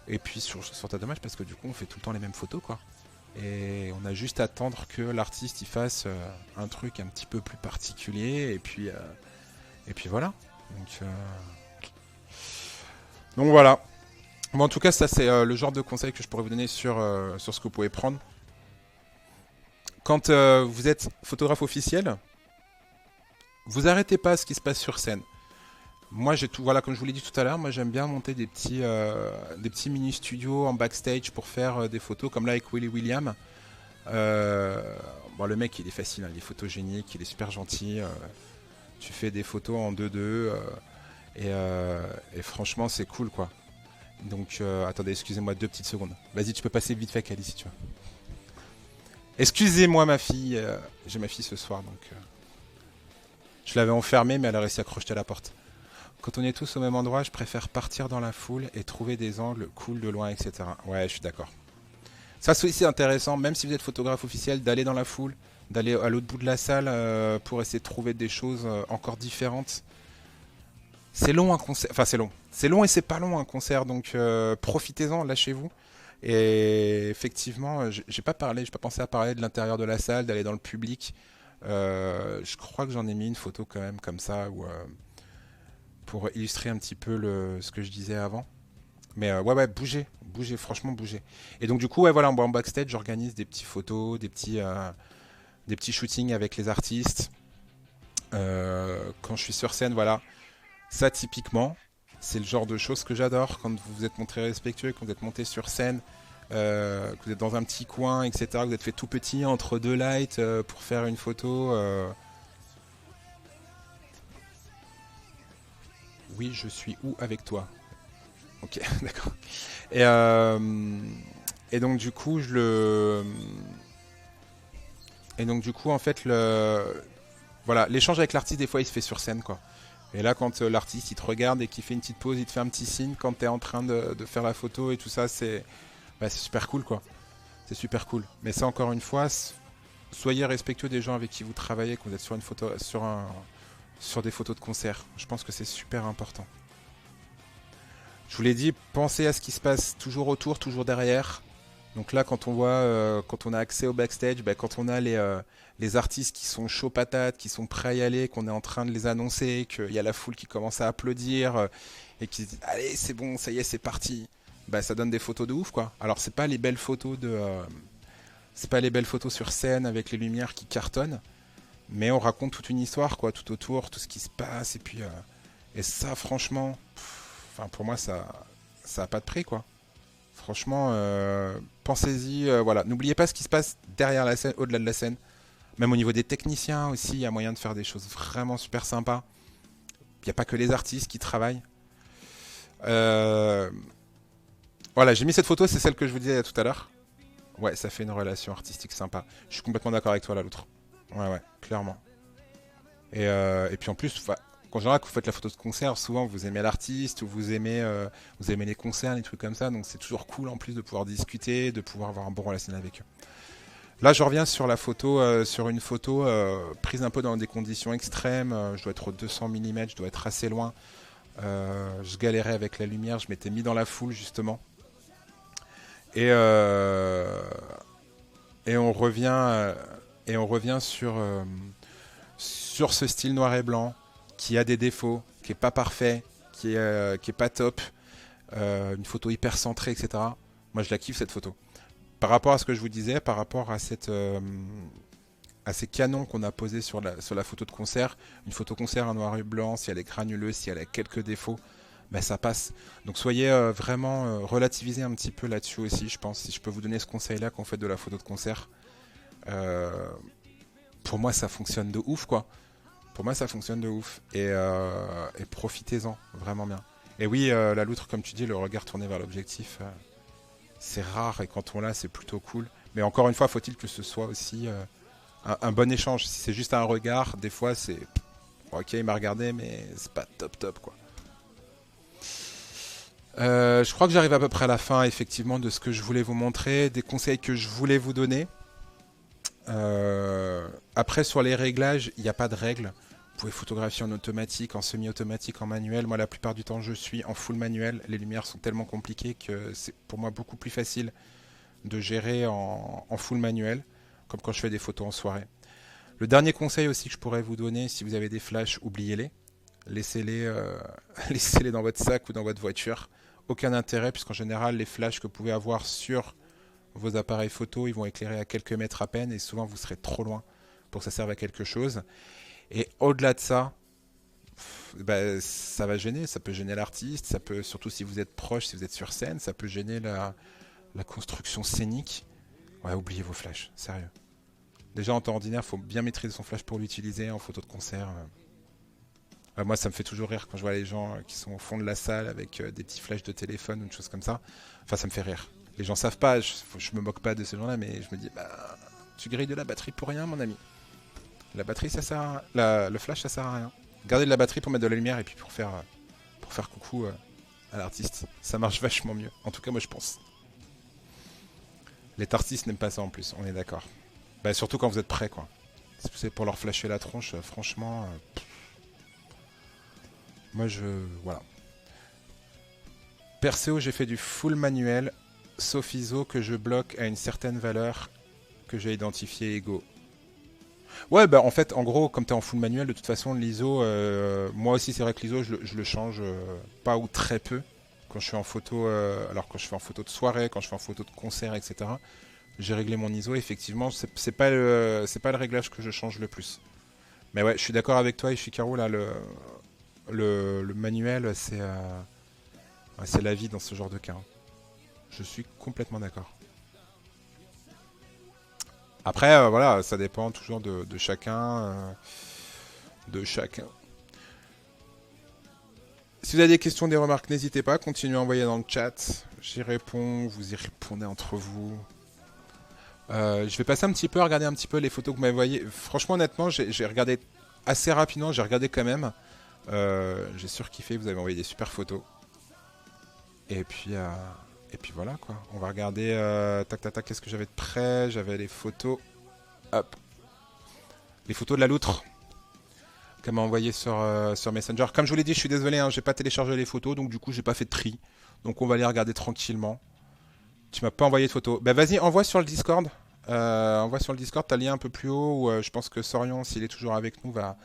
Et puis sur ça dommage parce que du coup on fait tout le temps les mêmes photos quoi. Et on a juste à attendre que l'artiste il fasse un truc un petit peu plus particulier et puis voilà. Donc voilà. Bon, en tout cas ça c'est le genre de conseil que je pourrais vous donner sur ce que vous pouvez prendre. Quand vous êtes photographe officiel, vous arrêtez pas ce qui se passe sur scène. Moi, j'ai tout, voilà, comme je vous l'ai dit tout à l'heure, moi j'aime bien monter des petits mini studios en backstage pour faire des photos, comme là avec Willy William. Bon, le mec, il est facile, hein, il est photogénique, il est super gentil. Tu fais des photos en 2-2 et franchement, c'est cool, quoi. Donc, attendez, excusez-moi 2 petites secondes. Vas-y, tu peux passer vite fait, Cali, si tu veux. Excusez-moi, ma fille. J'ai ma fille ce soir, donc je l'avais enfermée, mais elle a réussi à crocheter la porte. Quand on est tous au même endroit, je préfère partir dans la foule et trouver des angles cool de loin, etc. Ouais, je suis d'accord. Ça, c'est aussi intéressant, même si vous êtes photographe officiel, d'aller dans la foule, d'aller à l'autre bout de la salle pour essayer de trouver des choses encore différentes. C'est long un concert, enfin c'est long. C'est long et c'est pas long un concert, donc profitez-en, lâchez-vous. Et effectivement, j'ai pas pensé à parler de l'intérieur de la salle, d'aller dans le public. Je crois que j'en ai mis une photo quand même comme ça où pour illustrer un petit peu ce que je disais avant. Mais ouais, bougez, franchement bougez. Et donc du coup, ouais, voilà, en backstage, j'organise des petites photos, des petits shootings avec les artistes. Quand je suis sur scène, voilà, ça typiquement, c'est le genre de choses que j'adore. Quand vous êtes montré respectueux, quand vous êtes monté sur scène, que vous êtes dans un petit coin, etc., que vous êtes fait tout petit entre deux lights pour faire une photo. Oui, je suis où avec toi? Ok, d'accord. Et donc du coup, en fait, voilà, l'échange avec l'artiste, des fois, il se fait sur scène, quoi. Et là, quand l'artiste, il te regarde et qu'il fait une petite pause, il te fait un petit signe quand t'es en train de faire la photo et tout ça, c'est super cool, quoi. C'est super cool. Mais ça, encore une fois, soyez respectueux des gens avec qui vous travaillez, quand vous êtes sur une photo, sur des photos de concert. Je pense que c'est super important. Je vous l'ai dit, pensez à ce qui se passe toujours autour, toujours derrière. Donc là, quand on voit, quand on a accès au backstage, quand on a les artistes qui sont chauds patates, qui sont prêts à y aller, qu'on est en train de les annoncer, qu'il y a la foule qui commence à applaudir et qui se dit allez, c'est bon, ça y est, c'est parti. Ça donne des photos de ouf, quoi. Alors c'est pas les belles photos c'est pas les belles photos sur scène avec les lumières qui cartonnent, mais on raconte toute une histoire, quoi, tout autour, tout ce qui se passe et puis et ça, franchement. Enfin, pour moi, ça ça a pas de prix, quoi. Franchement, pensez-y, voilà. N'oubliez pas ce qui se passe derrière la scène, au-delà de la scène. Même au niveau des techniciens aussi, il y a moyen de faire des choses vraiment super sympas. Il n'y a pas que les artistes qui travaillent. Voilà, j'ai mis cette photo, c'est celle que je vous disais tout à l'heure. Ouais, ça fait une relation artistique sympa. Je suis complètement d'accord avec toi là, l'autre. Ouais, clairement. Et puis en plus, quand quand vous faites la photo de concert, souvent vous aimez l'artiste ou vous aimez les concerts, les trucs comme ça. Donc c'est toujours cool en plus de pouvoir discuter, de pouvoir avoir un bon relationnel avec eux. Là, je reviens sur la photo, sur une photo prise un peu dans des conditions extrêmes. Je dois être au 200 mm, je dois être assez loin. Je galérais avec la lumière, je m'étais mis dans la foule justement. Et, euh, et on revient sur ce style noir et blanc qui a des défauts, qui est pas parfait, qui est pas top. Une photo hyper centrée, etc. Moi, je la kiffe cette photo. Par rapport à ce que je vous disais, par rapport à ces canons qu'on a posés sur la photo de concert, une photo concert en noir et blanc, si elle est granuleuse, si elle a quelques défauts, ben ça passe. Donc soyez vraiment relativisez un petit peu là-dessus aussi, je pense. Si je peux vous donner ce conseil-là quand vous faites de la photo de concert, pour moi ça fonctionne de ouf, quoi. Pour moi ça fonctionne de ouf. Et profitez-en, vraiment bien. Et oui, la loutre, comme tu dis, le regard tourné vers l'objectif, c'est rare et quand on l'a, c'est plutôt cool. Mais encore une fois, faut-il que ce soit aussi un bon échange. Si c'est juste un regard, des fois c'est ok, il m'a regardé, mais c'est pas top quoi. Je crois que j'arrive à peu près à la fin effectivement de ce que je voulais vous montrer, des conseils que je voulais vous donner. Après sur les réglages, il n'y a pas de règles. Vous pouvez photographier en automatique, en semi-automatique, en manuel. Moi la plupart du temps je suis en full manuel. Les lumières sont tellement compliquées que c'est pour moi beaucoup plus facile de gérer en full manuel, comme quand je fais des photos en soirée. Le dernier conseil aussi que je pourrais vous donner, si vous avez des flashs, oubliez-les. Laissez-les laissez-les dans votre sac ou dans votre voiture. Aucun intérêt, puisqu'en général, les flashs que vous pouvez avoir sur vos appareils photo, ils vont éclairer à quelques mètres à peine, et souvent vous serez trop loin pour que ça serve à quelque chose. Et au-delà de ça, ça va gêner, ça peut gêner l'artiste, ça peut, surtout si vous êtes proche, si vous êtes sur scène, ça peut gêner la construction scénique. Ouais, oubliez vos flashs, sérieux. Déjà en temps ordinaire, il faut bien maîtriser son flash pour l'utiliser en photo de concert. Moi, ça me fait toujours rire quand je vois les gens qui sont au fond de la salle avec des petits flashs de téléphone ou une chose comme ça. Enfin, ça me fait rire. Les gens savent pas, je me moque pas de ces gens-là, mais je me dis, tu grilles de la batterie pour rien, mon ami. La batterie, ça sert à rien. Le flash, ça sert à rien. Gardez de la batterie pour mettre de la lumière et puis pour faire coucou à l'artiste. Ça marche vachement mieux. En tout cas, moi, je pense. Les artistes n'aiment pas ça en plus, on est d'accord. Surtout quand vous êtes prêts, quoi. Si c'est pour leur flasher la tronche, franchement... Moi, voilà. Perséo, j'ai fait du full manuel, sauf ISO que je bloque à une certaine valeur que j'ai identifiée égaux. Ouais, en fait, en gros, comme tu es en full manuel, de toute façon, l'ISO, moi aussi, c'est vrai que l'ISO, je le change pas ou très peu quand je suis en photo. Alors, quand je fais en photo de soirée, quand je fais en photo de concert, etc., j'ai réglé mon ISO. Effectivement, c'est pas le réglage que je change le plus. Mais ouais, je suis d'accord avec toi, Ishikaru, là, le manuel, c'est la vie dans ce genre de cas. Je suis complètement d'accord. Après, voilà, ça dépend toujours de chacun. Si vous avez des questions, des remarques, n'hésitez pas, continuez à envoyer dans le chat. J'y réponds, vous y répondez entre vous. Je vais passer un petit peu à regarder un petit peu les photos que vous m'avez envoyées. Franchement, honnêtement, j'ai regardé assez rapidement, j'ai regardé quand même. J'ai surkiffé, vous avez envoyé des super photos. Et puis voilà quoi. On va regarder. Tac, qu'est-ce que j'avais de près? J'avais les photos. Hop. Les photos de la loutre qu'elle m'a envoyé sur Messenger. Comme je vous l'ai dit, je suis désolé, j'ai pas téléchargé les photos, donc du coup j'ai pas fait de tri. Donc on va les regarder tranquillement. Tu m'as pas envoyé de photos. Vas-y, envoie sur le Discord. Envoie sur le Discord, t'as le lien un peu plus haut où je pense que Sorion, s'il est toujours avec nous, va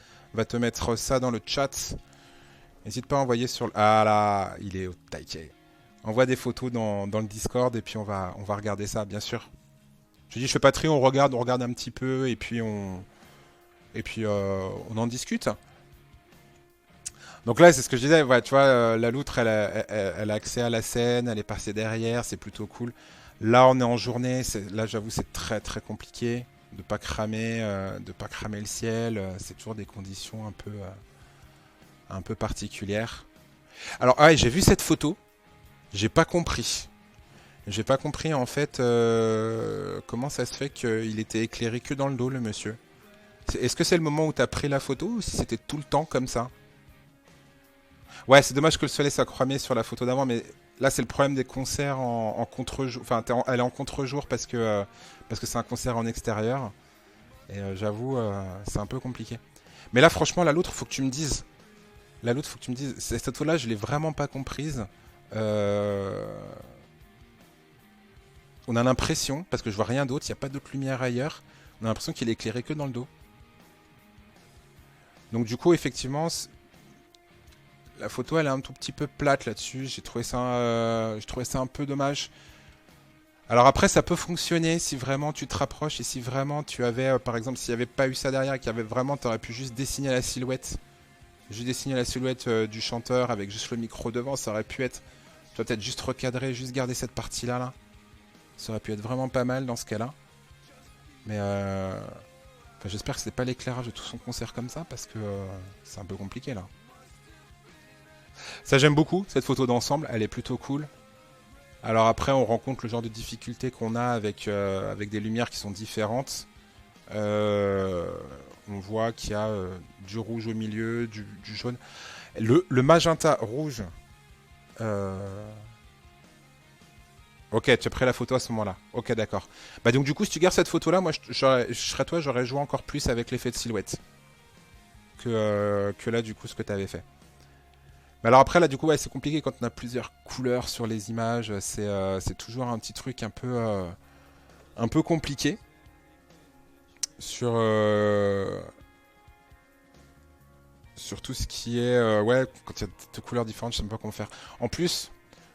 te mettre ça dans le chat. N'hésite pas à envoyer sur le... Ah là, il est au taquet. Envoie des photos dans le Discord et puis on va regarder ça, bien sûr. Je dis, je fais pas tri, on regarde un petit peu et puis on en discute. Donc là, c'est ce que je disais, ouais, tu vois, la loutre, elle a accès à la scène, elle est passée derrière, c'est plutôt cool. Là, on est en journée, là, j'avoue, c'est très très compliqué de pas cramer le ciel. C'est toujours des conditions un peu particulières. Alors, ah, ouais, j'ai vu cette photo, j'ai pas compris. J'ai pas compris en fait comment ça se fait qu'il était éclairé que dans le dos, le monsieur. Est-ce que c'est le moment où t'as pris la photo ou si c'était tout le temps comme ça? Ouais, c'est dommage que le soleil soit cramé sur la photo d'avant, mais là c'est le problème des concerts en contre-jour. Enfin, elle est en contre-jour parce que c'est un concert en extérieur. Et j'avoue, c'est un peu compliqué. Mais là, franchement, la loutre, faut que tu me dises. La loutre, faut que tu me dises. Cette photo-là, je l'ai vraiment pas comprise. Euh, On a l'impression, parce que je vois rien d'autre, il n'y a pas d'autre lumière ailleurs, on a l'impression qu'il est éclairé que dans le dos. Donc du coup, effectivement, la photo, elle est un tout petit peu plate là-dessus. J'ai trouvé ça un peu dommage. Alors après, ça peut fonctionner si vraiment tu te rapproches et si vraiment tu avais, par exemple, s'il n'y avait pas eu ça derrière, qu'il y avait vraiment, tu aurais pu juste dessiner la silhouette. Juste dessiner la silhouette du chanteur avec juste le micro devant, ça aurait pu être, tu vas peut-être juste recadrer, juste garder cette partie-là, là. Ça aurait pu être vraiment pas mal dans ce cas-là. Mais enfin, j'espère que c'est pas l'éclairage de tout son concert comme ça, parce que c'est un peu compliqué, là. Ça, j'aime beaucoup, cette photo d'ensemble, elle est plutôt cool. Alors après, on rencontre le genre de difficulté qu'on a avec des lumières qui sont différentes. On voit qu'il y a du rouge au milieu, du jaune. Le magenta rouge. Ok, tu as pris la photo à ce moment-là. Ok, d'accord. Bah donc du coup, si tu gardes cette photo-là, moi, je serais toi, j'aurais joué encore plus avec l'effet de silhouette que là, du coup, ce que tu avais fait. Mais alors après, là, du coup, ouais, c'est compliqué quand on a plusieurs couleurs sur les images. C'est toujours un petit truc un peu compliqué sur, sur tout ce qui est... ouais, quand il y a deux couleurs différentes, je sais même pas comment faire. En plus,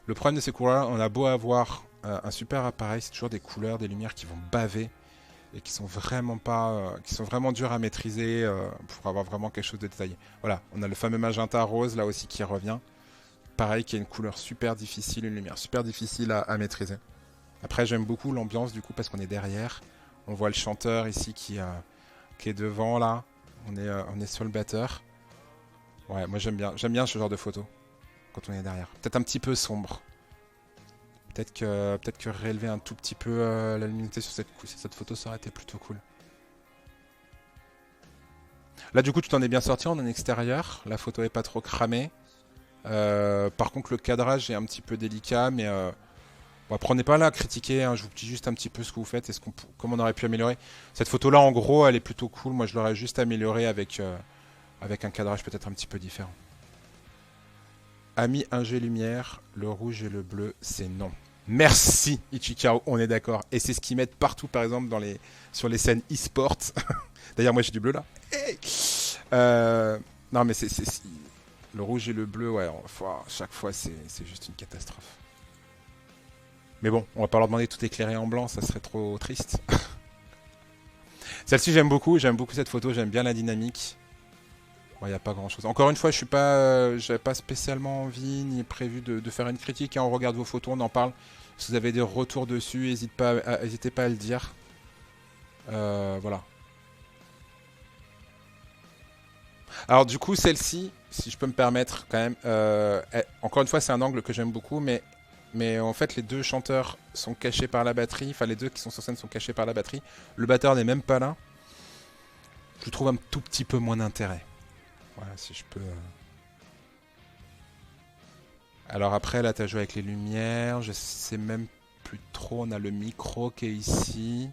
le problème de ces couleurs-là, on a beau avoir un super appareil, c'est toujours des couleurs, des lumières qui vont baver et qui sont vraiment pas, qui sont vraiment dures à maîtriser pour avoir vraiment quelque chose de détaillé. Voilà, on a le fameux magenta rose là aussi qui revient. Pareil, qui est une couleur super difficile, une lumière super difficile à maîtriser. Après, j'aime beaucoup l'ambiance du coup parce qu'on est derrière. On voit le chanteur ici qui est devant là. On est sur le batteur. Ouais, moi j'aime bien ce genre de photo quand on est derrière. Peut-être un petit peu sombre. Peut-être que réélever un tout petit peu la luminosité sur cette photo, ça aurait été plutôt cool. Là, du coup, tu t'en es bien sorti, on est en extérieur. La photo est pas trop cramée. Par contre, le cadrage est un petit peu délicat, mais bon, après, on n'est pas là à critiquer. Hein, je vous dis juste un petit peu ce que vous faites et comment on aurait pu améliorer. Cette photo-là, en gros, elle est plutôt cool. Moi, je l'aurais juste améliorée avec un cadrage peut-être un petit peu différent. Ami ingé lumière, le rouge et le bleu, c'est non. Merci Ichikao, on est d'accord. Et c'est ce qu'ils mettent partout, par exemple, sur les scènes e-sport. D'ailleurs, moi j'ai du bleu là. Hey non, mais le rouge et le bleu, ouais, chaque fois c'est juste une catastrophe. Mais bon, on va pas leur demander de tout éclairer en blanc, ça serait trop triste. Celle-ci j'aime beaucoup cette photo, j'aime bien la dynamique. Il n'y a pas grand chose. Encore une fois, j'avais pas spécialement envie ni prévu de faire une critique. Hein. On regarde vos photos, on en parle. Si vous avez des retours dessus, n'hésitez pas à le dire. Voilà. Alors du coup, celle-ci, si je peux me permettre quand même, encore une fois, c'est un angle que j'aime beaucoup, mais en fait, les deux chanteurs sont cachés par la batterie. Enfin, les deux qui sont sur scène sont cachés par la batterie. Le batteur n'est même pas là. Je trouve un tout petit peu moins d'intérêt. Voilà, si je peux... Alors après, là, tu as joué avec les lumières. Je sais même plus trop. On a le micro qui est ici.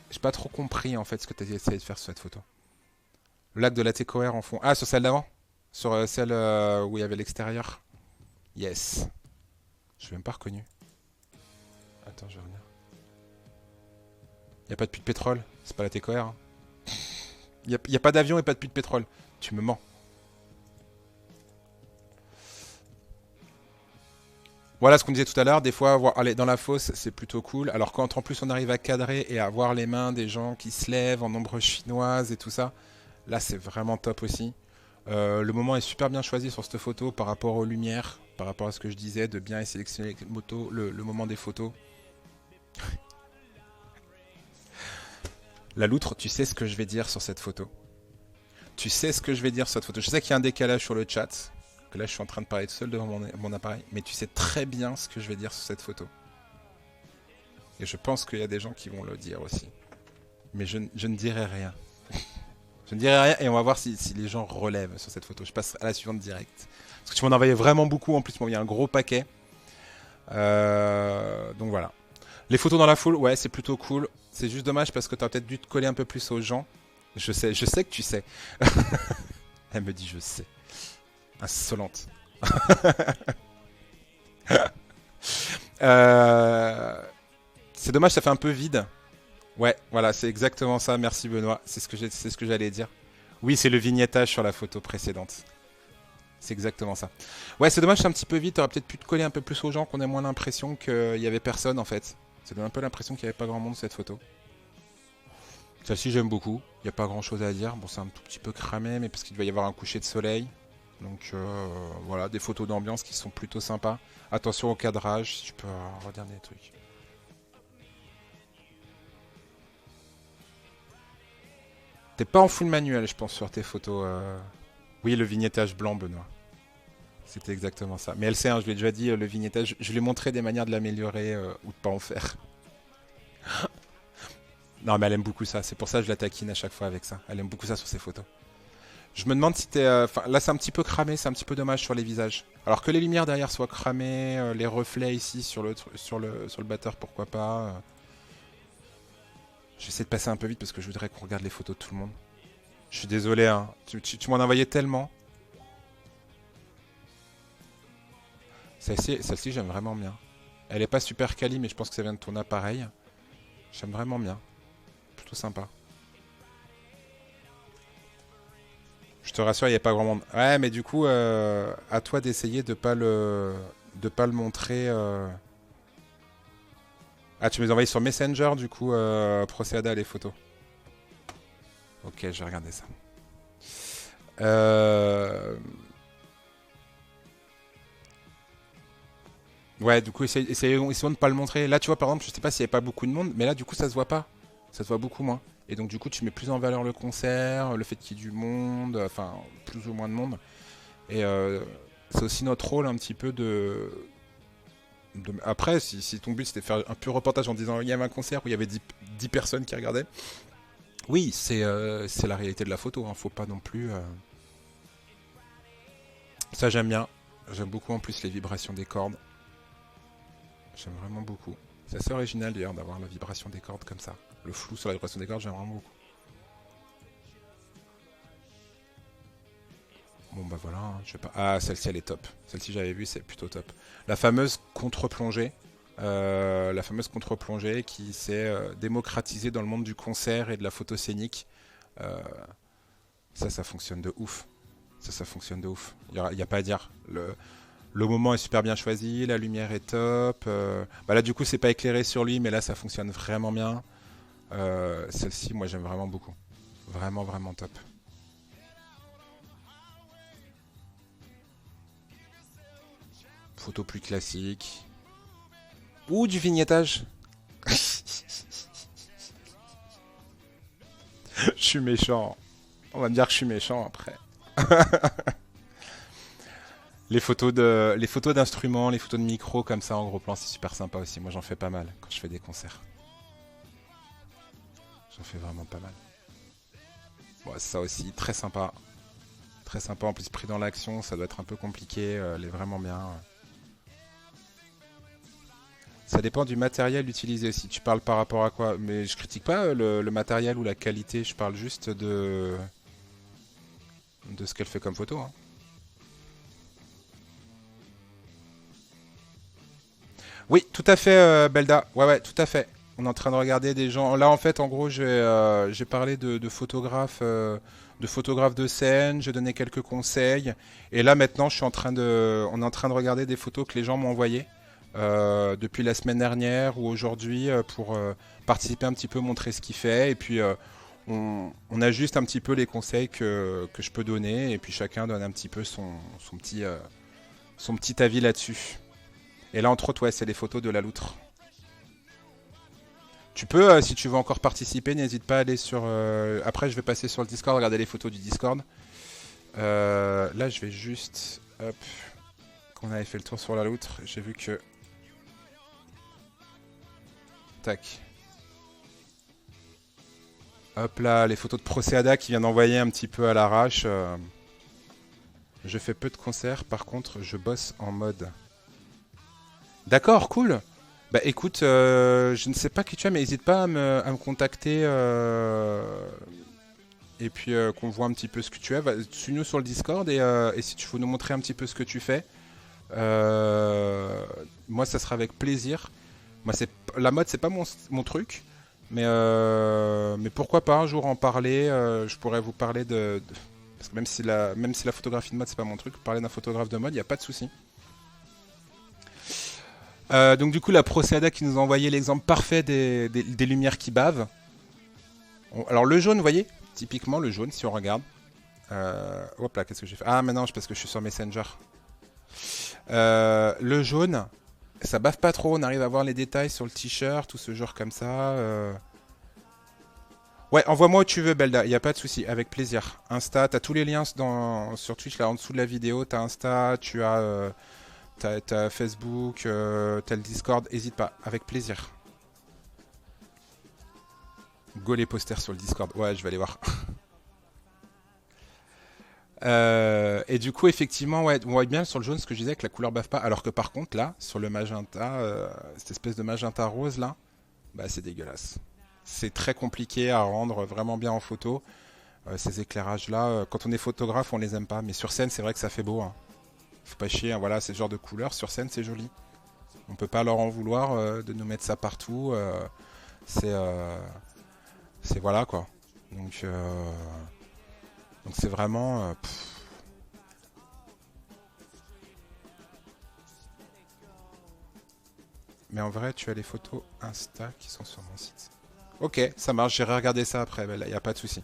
J'ai pas trop compris, en fait, ce que tu as essayé de faire sur cette photo. Le lac de la Técoère en fond. Ah, sur celle d'avant? Sur celle où il y avait l'extérieur? Yes. Je l'ai même pas reconnu. Attends, je vais revenir. Il n'y a pas de puits de pétrole. C'est pas la Técoère. Hein. Il n'y a pas d'avion et pas de puits de pétrole. Tu me mens. Voilà ce qu'on disait tout à l'heure. Des fois, aller dans la fosse, c'est plutôt cool. Alors quand en plus on arrive à cadrer et à voir les mains des gens qui se lèvent en ombre chinoise et tout ça, là c'est vraiment top aussi. Le moment est super bien choisi sur cette photo par rapport aux lumières, par rapport à ce que je disais, de bien sélectionner le moment des photos. La loutre, tu sais ce que je vais dire sur cette photo. Tu sais ce que je vais dire sur cette photo. Je sais qu'il y a un décalage sur le chat, que là je suis en train de parler tout seul devant mon appareil, mais tu sais très bien ce que je vais dire sur cette photo. Et je pense qu'il y a des gens qui vont le dire aussi. Mais je ne dirai rien. Je ne dirai rien et on va voir si les gens relèvent sur cette photo. Je passe à la suivante direct. Parce que tu m'en envoyais vraiment beaucoup, en plus il y a un gros paquet. Donc voilà. Les photos dans la foule, ouais, c'est plutôt cool. C'est juste dommage parce que tu as peut-être dû te coller un peu plus aux gens. Je sais que tu sais. Elle me dit je sais. Insolente. C'est dommage, ça fait un peu vide. Ouais, voilà, c'est exactement ça. Merci Benoît. C'est ce que j'allais dire. Oui, c'est le vignettage sur la photo précédente. C'est exactement ça. Ouais, c'est dommage, c'est un petit peu vite. T'aurais peut-être pu te coller un peu plus aux gens, qu'on ait moins l'impression qu'il y avait personne en fait. Ça donne un peu l'impression qu'il n'y avait pas grand monde cette photo. Celle-ci, j'aime beaucoup. Il n'y a pas grand chose à dire. Bon, c'est un tout petit peu cramé, mais parce qu'il doit y avoir un coucher de soleil. Donc voilà, des photos d'ambiance qui sont plutôt sympas. Attention au cadrage, si je peux redire des trucs. T'es pas en full manuel, je pense, sur tes photos. Oui, le vignettage blanc, Benoît. C'était exactement ça. Mais elle sait, hein, je lui ai déjà dit, le vignettage, je lui ai montré des manières de l'améliorer ou de pas en faire. Non, mais elle aime beaucoup ça. C'est pour ça que je la taquine à chaque fois avec ça. Elle aime beaucoup ça sur ses photos. Je me demande si t'es... là, c'est un petit peu cramé, c'est un petit peu dommage sur les visages. Alors que les lumières derrière soient cramées, les reflets ici sur le batteur, pourquoi pas. J'essaie de passer un peu vite parce que je voudrais qu'on regarde les photos de tout le monde. Je suis désolé, hein. Tu m'en envoyais tellement. Celle-ci, j'aime vraiment bien. Elle est pas super quali, mais je pense que ça vient de ton appareil. J'aime vraiment bien. Plutôt sympa. Je te rassure, il n'y a pas grand monde. Ouais, mais du coup, à toi d'essayer de pas le montrer. Ah, tu me les as envoyés sur Messenger, du coup, procéder à les photos. Ok, je vais regarder ça. Ouais, du coup, essayons de pas le montrer. Là, tu vois, par exemple, je sais pas s'il n'y avait pas beaucoup de monde, mais là, du coup, ça se voit pas. Ça se voit beaucoup moins. Et donc, du coup, tu mets plus en valeur le concert, le fait qu'il y ait du monde, enfin, plus ou moins de monde. Et c'est aussi notre rôle un petit peu Après, si ton but c'était de faire un pur reportage en disant il y avait un concert où il y avait 10 personnes qui regardaient, oui, c'est la réalité de la photo, hein. Faut pas non plus... Ça, j'aime bien. J'aime beaucoup en plus les vibrations des cordes. J'aime vraiment beaucoup. C'est assez original d'ailleurs d'avoir la vibration des cordes comme ça. Le flou sur la vibration des cordes, j'aime vraiment beaucoup. Bon bah voilà, hein, je sais pas. Ah, celle-ci elle est top. Celle-ci j'avais vu, c'est plutôt top. La fameuse contre-plongée. La fameuse contre-plongée qui s'est démocratisée dans le monde du concert et de la photo scénique. Ça fonctionne de ouf. Ça fonctionne de ouf. Il y a pas à dire. Le moment est super bien choisi, la lumière est top. Bah là du coup c'est pas éclairé sur lui, mais là ça fonctionne vraiment bien. Celle-ci, moi j'aime vraiment beaucoup. Vraiment, vraiment top. Photo plus classique. Ou du vignettage. Je suis méchant. On va me dire que je suis méchant après. Les photos d'instruments, les photos de micro comme ça en gros plan, c'est super sympa aussi. Moi j'en fais pas mal quand je fais des concerts. J'en fais vraiment pas mal. Bon, ça aussi, très sympa. Très sympa, en plus pris dans l'action, ça doit être un peu compliqué, elle est vraiment bien. Ça dépend du matériel utilisé aussi. Tu parles par rapport à quoi? Mais je critique pas le matériel ou la qualité, je parle juste de ce qu'elle fait comme photo, hein. Oui, tout à fait, Belda. Ouais, tout à fait. On est en train de regarder des gens. Là, en fait, en gros, j'ai parlé de photographes, de scène. J'ai donné quelques conseils. Et là, maintenant, on est en train de regarder des photos que les gens m'ont envoyées depuis la semaine dernière ou aujourd'hui pour participer un petit peu, montrer ce qu'il fait. Et puis, on ajuste un petit peu les conseils que je peux donner, et puis chacun donne un petit peu son petit avis là-dessus. Et là, entre autres, ouais, c'est les photos de la loutre. Tu peux, si tu veux encore participer, n'hésite pas à aller sur... Après, je vais passer sur le Discord, regarder les photos du Discord. Là, je vais juste... Hop. Qu'on avait fait le tour sur la loutre, j'ai vu que... Tac. Hop là, les photos de Procéada qui vient d'envoyer un petit peu à l'arrache. Je fais peu de concerts, par contre, je bosse en mode. D'accord, cool. Bah écoute, je ne sais pas qui tu es, mais n'hésite pas à me contacter. Et puis qu'on voit un petit peu ce que tu es. Suis-nous sur le Discord et si tu veux nous montrer un petit peu ce que tu fais, moi ça sera avec plaisir. Moi, la mode, c'est pas mon truc. Mais pourquoi pas un jour en parler. Je pourrais vous parler parce que même si la photographie de mode c'est pas mon truc, parler d'un photographe de mode, il n'y a pas de souci. Donc du coup la Procéada qui nous a envoyé l'exemple parfait des lumières qui bavent. Alors le jaune, vous voyez, typiquement le jaune si on regarde. Hop là, qu'est-ce que j'ai fait? Ah mais non, parce que je suis sur Messenger. Le jaune, ça bave pas trop, on arrive à voir les détails sur le t-shirt, tout ce genre comme ça. Ouais, envoie-moi où tu veux, Belda, il n'y a pas de souci, avec plaisir. Insta, t'as tous les liens sur Twitch, là en dessous de la vidéo, t'as Insta, tu as t'as Facebook, t'as le Discord, n'hésite pas, avec plaisir. Go les posters sur le Discord, ouais, je vais aller voir. Et du coup, effectivement, ouais, on voit bien sur le jaune ce que je disais, que la couleur bave pas, alors que par contre, là, sur le magenta, cette espèce de magenta rose, là, bah c'est dégueulasse. C'est très compliqué à rendre vraiment bien en photo. Ces éclairages-là, quand on est photographe, on les aime pas. Mais sur scène, c'est vrai que ça fait beau. Hein. Faut pas chier, hein, voilà, c'est ce genre de couleur. Sur scène, c'est joli. On peut pas leur en vouloir de nous mettre ça partout. C'est voilà quoi. Donc c'est vraiment... Mais en vrai, tu as les photos Insta qui sont sur mon site. Ok, ça marche, j'irai regarder ça après, il n'y a pas de souci.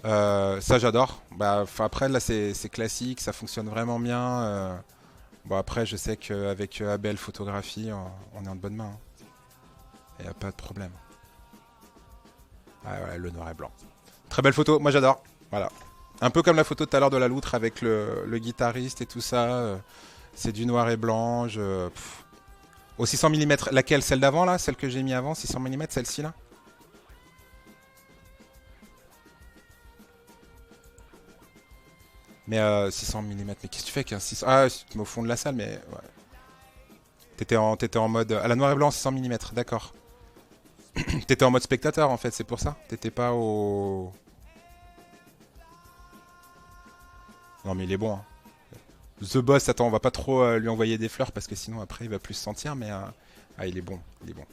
Ça j'adore. Bah, après là c'est classique, ça fonctionne vraiment bien. Bon après je sais qu'avec Abel Photographie on est en de bonnes mains. Il n'y a pas de problème. Ah ouais, le noir et blanc. Très belle photo, moi j'adore. Voilà. Un peu comme la photo tout à l'heure de la loutre avec le guitariste et tout ça. C'est du noir et blanc. Au 600 mm, laquelle? Celle d'avant là? Celle que j'ai mis avant, 600 mm, celle-ci là? Mais 600 mm, mais qu'est-ce que tu fais qu'un 600... Ah, tu mets au fond de la salle, mais... Ouais. T'étais en mode... À la noir et blanc 600 mm, d'accord. T'étais en mode spectateur en fait, c'est pour ça? T'étais pas au... Non mais il est bon, hein. The Boss, attends, on va pas trop lui envoyer des fleurs parce que sinon après il va plus se sentir, mais... Ah, il est bon, il est bon.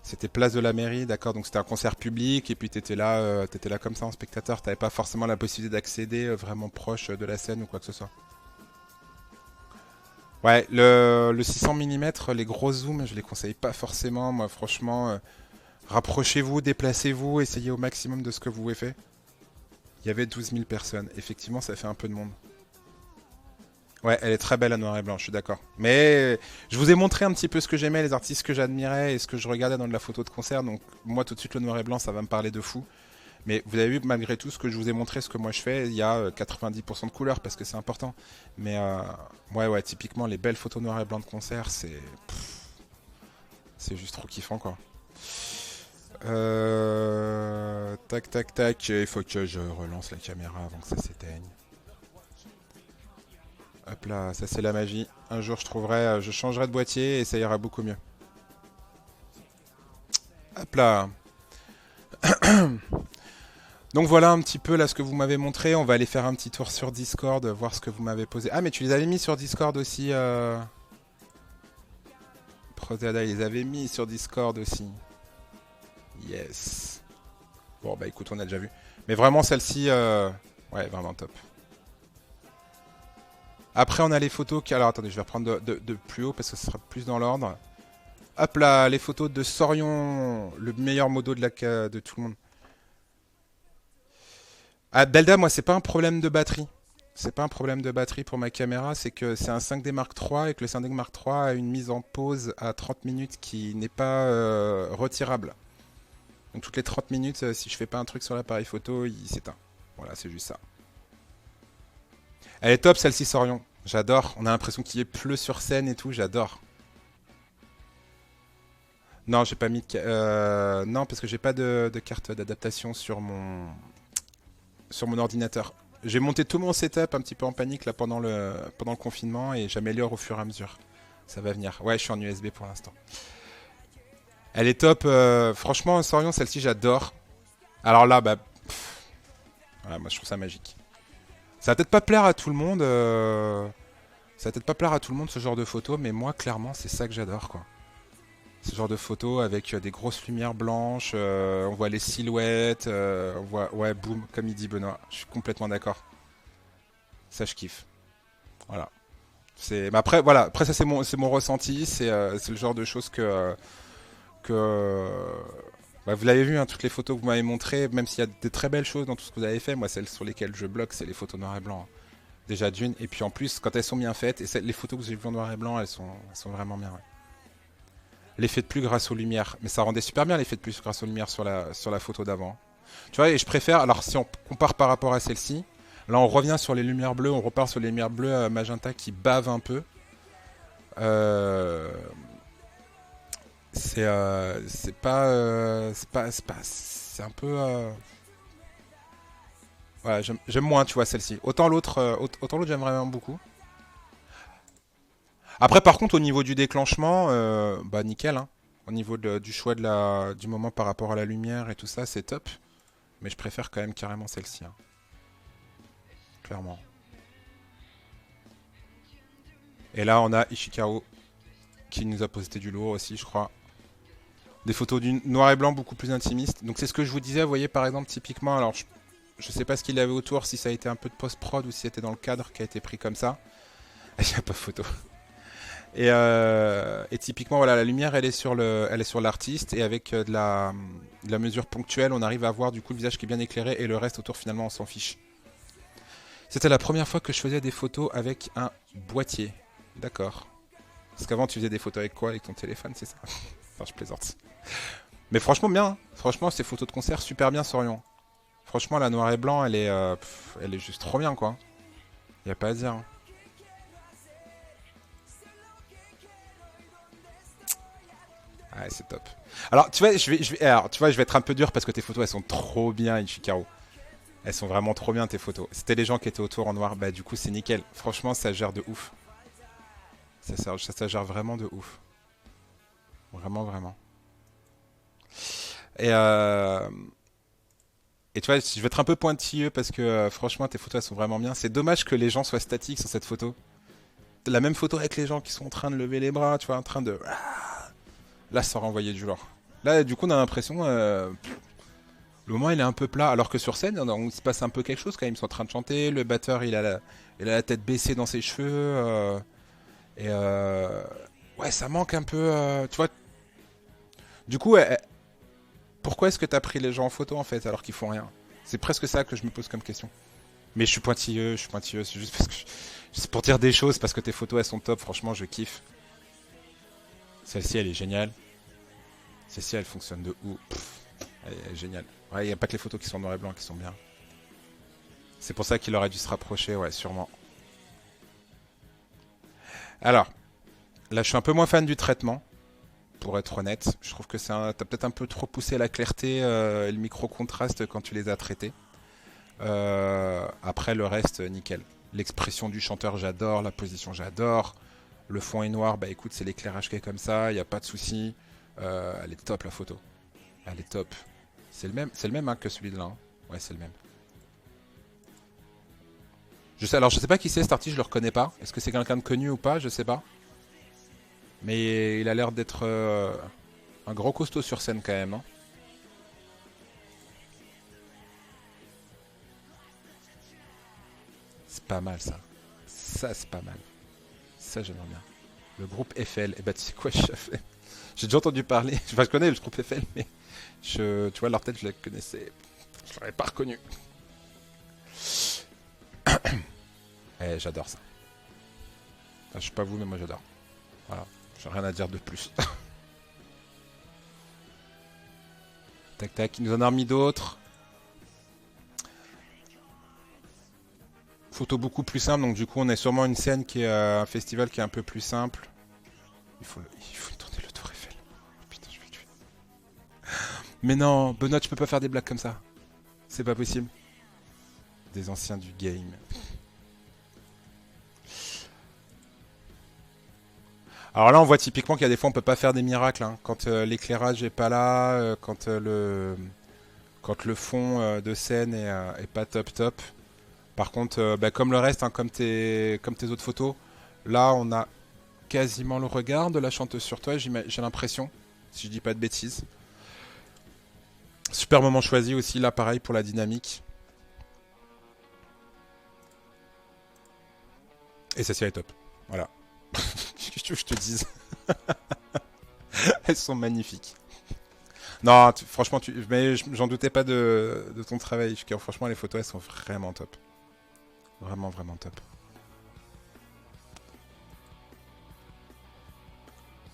C'était place de la mairie, d'accord, donc c'était un concert public, et puis t'étais là comme ça en spectateur, t'avais pas forcément la possibilité d'accéder vraiment proche de la scène ou quoi que ce soit. Ouais, le 600 mm, les gros zooms, je les conseille pas forcément, moi franchement, rapprochez-vous, déplacez-vous, essayez au maximum de ce que vous pouvez faire. Il y avait 12 000 personnes, effectivement ça fait un peu de monde. Ouais, elle est très belle à noir et blanc, je suis d'accord. Mais je vous ai montré un petit peu ce que j'aimais, les artistes que j'admirais et ce que je regardais dans de la photo de concert. Donc moi tout de suite le noir et blanc ça va me parler de fou. Mais vous avez vu malgré tout ce que je vous ai montré, ce que moi je fais, il y a 90% de couleurs parce que c'est important. Mais ouais, typiquement les belles photos noir et blanc de concert, c'est juste trop kiffant quoi. Tac, il faut que je relance la caméra avant que ça s'éteigne. Hop là, ça c'est la magie. Un jour je changerai de boîtier et ça ira beaucoup mieux. Hop là. Donc voilà un petit peu là ce que vous m'avez montré. On va aller faire un petit tour sur Discord, voir ce que vous m'avez posé. Ah mais tu les avais mis sur Discord aussi. Proteada, ils les avaient mis sur Discord aussi. Yes. Bon bah écoute, on a déjà vu. Mais vraiment celle-ci, ouais vraiment top. Après, on a les photos qui... Alors, attendez, je vais reprendre de plus haut parce que ce sera plus dans l'ordre. Hop là, les photos de Sorion, le meilleur modo de tout le monde. Ah, Belda, moi, c'est pas un problème de batterie. C'est pas un problème de batterie pour ma caméra, c'est que c'est un 5D Mark III et que le 5D Mark III a une mise en pause à 30 minutes qui n'est pas retirable. Donc toutes les 30 minutes, si je fais pas un truc sur l'appareil photo, il s'éteint. Voilà, c'est juste ça. Elle est top celle-ci, Sorion. J'adore. On a l'impression qu'il pleut sur scène et tout, j'adore. Non, j'ai pas mis non, parce que j'ai pas de carte d'adaptation sur mon ordinateur. J'ai monté tout mon setup un petit peu en panique là pendant le confinement et j'améliore au fur et à mesure. Ça va venir. Ouais, je suis en USB pour l'instant. Elle est top. Franchement, Sorion, celle-ci, j'adore. Alors là, bah, voilà, moi je trouve ça magique. Ça va peut-être pas plaire à tout le monde. Ça va peut-être pas plaire à tout le monde ce genre de photo, mais moi, clairement, c'est ça que j'adore, quoi. Ce genre de photo avec des grosses lumières blanches, on voit les silhouettes, on voit, ouais, boum, comme il dit Benoît. Je suis complètement d'accord. Ça, je kiffe. Voilà. Mais après, voilà. Après, ça, c'est mon ressenti. C'est le genre de choses que bah, vous l'avez vu, hein, toutes les photos que vous m'avez montrées, même s'il y a des très belles choses dans tout ce que vous avez fait, moi, celles sur lesquelles je bloque, c'est les photos noir et blanc, hein. Déjà d'une, et puis en plus, quand elles sont bien faites, et les photos que j'ai vues en noir et blanc, elles sont vraiment bien. Ouais. L'effet de plus grâce aux lumières, mais ça rendait super bien l'effet de plus grâce aux lumières sur la photo d'avant. Tu vois, et je préfère, alors si on compare par rapport à celle-ci, là on revient sur les lumières bleues, on repart sur les lumières bleues magenta qui bavent un peu. Euh, c'est un peu. Voilà, j'aime moins, tu vois, celle-ci. Autant l'autre, j'aime vraiment beaucoup. Après, par contre, au niveau du déclenchement, bah nickel, hein. Au niveau du choix du moment par rapport à la lumière et tout ça, c'est top. Mais je préfère quand même carrément celle-ci, hein. Clairement. Et là, on a Ishikawa qui nous a posté du lourd aussi, je crois. Des photos du noir et blanc beaucoup plus intimistes. Donc c'est ce que je vous disais, vous voyez par exemple typiquement, alors je sais pas ce qu'il avait autour, si ça a été un peu de post-prod ou si c'était dans le cadre qui a été pris comme ça. Il n'y a pas photo. Et typiquement, voilà, la lumière, elle est sur l'artiste et avec de la mesure ponctuelle, on arrive à voir du coup le visage qui est bien éclairé et le reste autour finalement on s'en fiche. C'était la première fois que je faisais des photos avec un boîtier. D'accord. Parce qu'avant tu faisais des photos avec quoi? Avec ton téléphone, c'est ça? Enfin, je plaisante. Mais franchement bien, hein. Franchement, ces photos de concert super bien, Sorion. Franchement, la noir et blanc, elle est juste trop bien, quoi. Y a pas à dire, hein. Ouais, c'est top. Alors, tu vois, alors, tu vois, je vais être un peu dur parce que tes photos, elles sont trop bien, Ichikaru. Elles sont vraiment trop bien, tes photos. C'était les gens qui étaient autour en noir, bah du coup, c'est nickel. Franchement, ça gère de ouf. Ça gère vraiment de ouf. Vraiment, vraiment. Et, euh, et tu vois, je vais être un peu pointilleux parce que franchement, tes photos, elles sont vraiment bien. C'est dommage que les gens soient statiques sur cette photo. La même photo avec les gens qui sont en train de lever les bras, tu vois, en train de... Là, ça renvoyait du lore. Là, du coup, on a l'impression... le moment, il est un peu plat. Alors que sur scène, il se passe un peu quelque chose quand même. Ils sont en train de chanter. Le batteur, il a la tête baissée dans ses cheveux. Et... ouais, ça manque un peu... tu vois... Du coup, pourquoi est-ce que t'as pris les gens en photo, en fait, alors qu'ils font rien? C'est presque ça que je me pose comme question. Mais je suis pointilleux. C'est juste parce que... C'est pour dire des choses, parce que tes photos, elles sont top. Franchement, je kiffe. Celle-ci, elle est géniale. Celle-ci, elle fonctionne de ouf. Elle est géniale. Ouais, il n'y a pas que les photos qui sont en noir et blanc qui sont bien. C'est pour ça qu'il aurait dû se rapprocher, ouais, sûrement. Alors, là, je suis un peu moins fan du traitement, pour être honnête. Je trouve que t'as peut-être un peu trop poussé la clarté et le micro-contraste quand tu les as traités. Après, le reste, nickel. L'expression du chanteur, j'adore. La position, j'adore. Le fond est noir, bah écoute, c'est l'éclairage qui est comme ça, il n'y a pas de souci. Elle est top, la photo. Elle est top. C'est le même hein, que celui de là, hein. Ouais, c'est le même. Alors, je sais pas qui c'est cet artiste, je le reconnais pas. Est-ce que c'est quelqu'un de connu ou pas? Je sais pas. Mais il a l'air d'être un gros costaud sur scène quand même, hein. C'est pas mal ça. Ça, c'est pas mal. Ça, j'aimerais bien. Le groupe Eiffel. Eh ben, tu sais quoi, j'ai déjà entendu parler. Enfin, je connais le groupe Eiffel, mais tu vois, leur tête, je la connaissais. Je l'aurais pas reconnu. Eh, j'adore ça. Enfin, je sais pas vous, mais moi j'adore. Voilà. J'ai rien à dire de plus. Tac tac, il nous en a remis d'autres. Photo beaucoup plus simple, donc du coup on a sûrement une scène qui est un festival qui est un peu plus simple. Il faut tourner le Tour Eiffel. Putain, je vais le tuer. Mais non, Benoît, tu peux pas faire des blagues comme ça. C'est pas possible. Des anciens du game. Alors là, on voit typiquement qu'il y a des fois on peut pas faire des miracles. Hein. Quand l'éclairage est pas là, quand le fond de scène est pas top top. Par contre, bah, comme le reste, hein, comme tes autres photos, là on a quasiment le regard de la chanteuse sur toi, j'ai l'impression, si je dis pas de bêtises. Super moment choisi aussi, là pareil pour la dynamique. Et celle-ci elle est top. Voilà. Qu'est-ce que tu veux que je te dise? Elles sont magnifiques. Non, franchement, mais j'en doutais pas de ton travail. Franchement, les photos, elles sont vraiment top. Vraiment, vraiment top.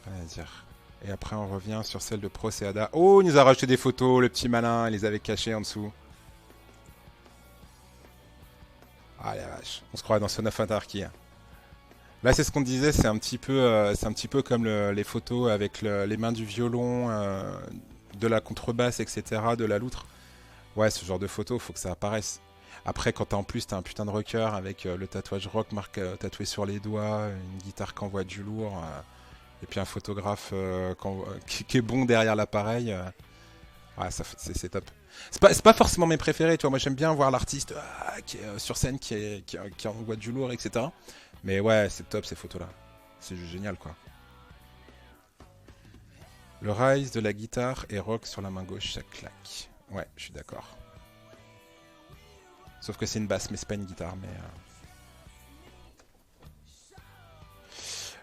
Rien à dire. Et après, on revient sur celle de Procéada. Oh, il nous a rajouté des photos, le petit malin. Il les avait cachées en dessous. Ah la vache. On se croirait dans Son of Anarchy. Là, c'est ce qu'on disait. C'est un petit peu comme les photos avec les mains du violon, de la contrebasse, etc., de la loutre. Ouais, ce genre de photo, faut que ça apparaisse. Après, quand en plus t'as un putain de rocker avec le tatouage rock tatoué sur les doigts, une guitare qui envoie du lourd, et puis un photographe qui est bon derrière l'appareil, ouais, c'est top. C'est pas forcément mes préférés, tu vois. Moi, j'aime bien voir l'artiste qui est sur scène, qui envoie du lourd, etc. Mais ouais, c'est top ces photos-là. C'est juste génial, quoi. Le rise de la guitare et rock sur la main gauche, ça claque. Ouais, je suis d'accord. Sauf que c'est une basse, mais c'est pas une guitare. Mais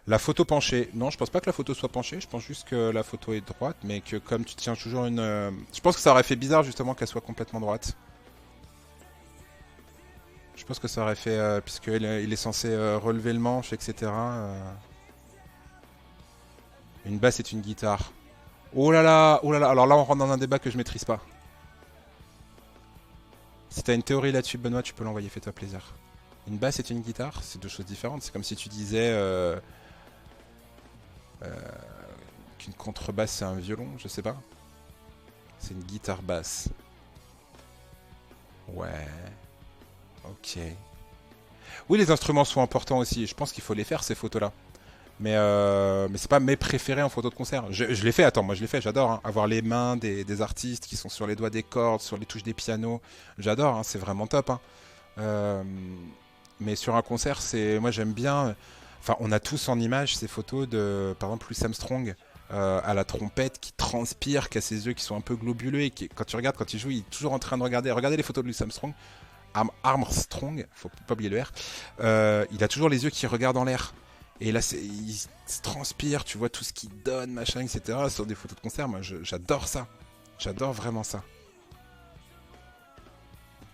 la photo penchée. Non, je pense pas que la photo soit penchée. Je pense juste que la photo est droite, mais que comme tu tiens toujours une. Je pense que ça aurait fait bizarre justement qu'elle soit complètement droite. Je pense que ça aurait fait, puisqu'il est censé relever le manche, etc. Une basse est une guitare. Oh là là, oh là là. Alors là, on rentre dans un débat que je maîtrise pas. Si t'as une théorie là-dessus, Benoît, tu peux l'envoyer, fais-toi plaisir. Une basse est une guitare, c'est deux choses différentes. C'est comme si tu disais qu'une contrebasse c'est un violon, je sais pas. C'est une guitare basse. Ouais. Ok. Oui, les instruments sont importants aussi. Je pense qu'il faut les faire ces photos-là. Mais c'est pas mes préférés en photo de concert. Je l'ai fait, attends, moi je l'ai fait, j'adore. Hein. Avoir les mains des artistes qui sont sur les doigts des cordes, sur les touches des pianos, j'adore, hein, c'est vraiment top. Hein. Euh, mais sur un concert, moi j'aime bien. Enfin, on a tous en image ces photos de, par exemple, Louis Armstrong à la trompette qui transpire, qui a ses yeux qui sont un peu globuleux et qui, quand tu regardes, quand il joue, il est toujours en train de regarder. Regardez les photos de Louis Armstrong. Armstrong, faut pas oublier le R. Il a toujours les yeux qui regardent en l'air. Et là, il se transpire, tu vois tout ce qu'il donne, machin, etc. Sur des photos de concert, moi j'adore ça. J'adore vraiment ça.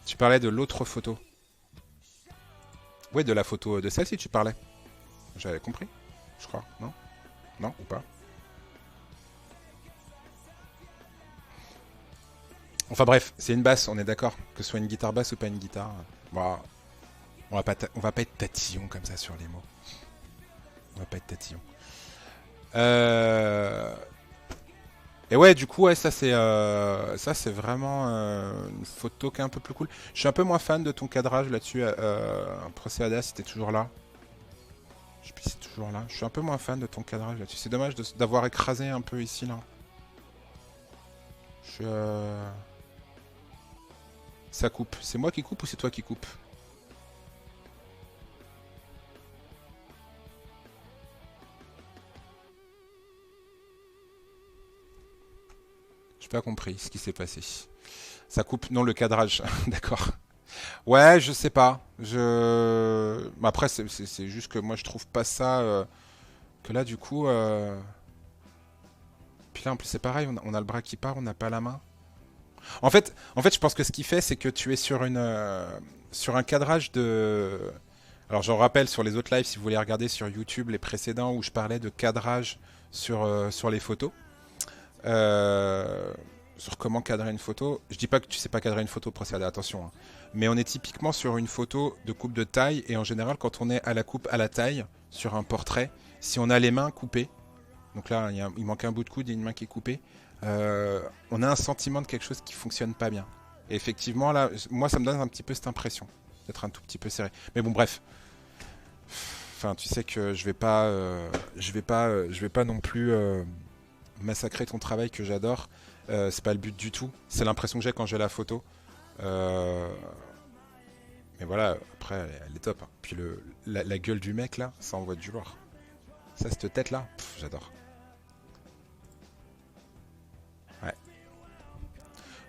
Tu parlais de l'autre photo. Ouais, de la photo de celle-ci, tu parlais. J'avais compris, je crois. Non? Non ou pas? Enfin bref, c'est une basse, on est d'accord. Que ce soit une guitare basse ou pas une guitare. Bon, on va pas être tatillon comme ça sur les mots. On va pas être tatillon. Et ouais, du coup, ouais, ça c'est vraiment une photo qui est un peu plus cool. Je suis un peu moins fan de ton cadrage là-dessus. Procéada, si t'es toujours là. Je sais plus si c'est toujours là. Je suis un peu moins fan de ton cadrage là-dessus. C'est dommage d'avoir écrasé un peu ici là. Je suis, ça coupe. C'est moi qui coupe ou c'est toi qui coupe? J'ai pas compris ce qui s'est passé. Ça coupe. Non, le cadrage. D'accord. Ouais, je sais pas. Après, c'est juste que moi, je trouve pas ça. Que là, du coup... Puis là, en plus, c'est pareil, on a le bras qui part, on n'a pas la main. En fait, je pense que ce qu'il fait, c'est que tu es sur un cadrage de... Alors, j'en rappelle sur les autres lives, si vous voulez regarder sur YouTube les précédents, où je parlais de cadrage sur les photos. Euh, sur comment cadrer une photo. Je dis pas que tu sais pas cadrer une photo, procéder, attention. Hein. Mais on est typiquement sur une photo de coupe de taille, et en général, quand on est à la coupe à la taille, sur un portrait, si on a les mains coupées, donc là, il manque un bout de coude et une main qui est coupée. On a un sentiment de quelque chose qui fonctionne pas bien. Et effectivement, là, moi, ça me donne un petit peu cette impression d'être un tout petit peu serré. Mais bon, bref. Enfin, tu sais que je vais pas non plus massacrer ton travail que j'adore. C'est pas le but du tout. C'est l'impression que j'ai quand j'ai la photo. Euh, mais voilà, après, elle est top. Hein. Puis la gueule du mec là, ça envoie du lourd. Ça, cette tête là, j'adore. Ouais.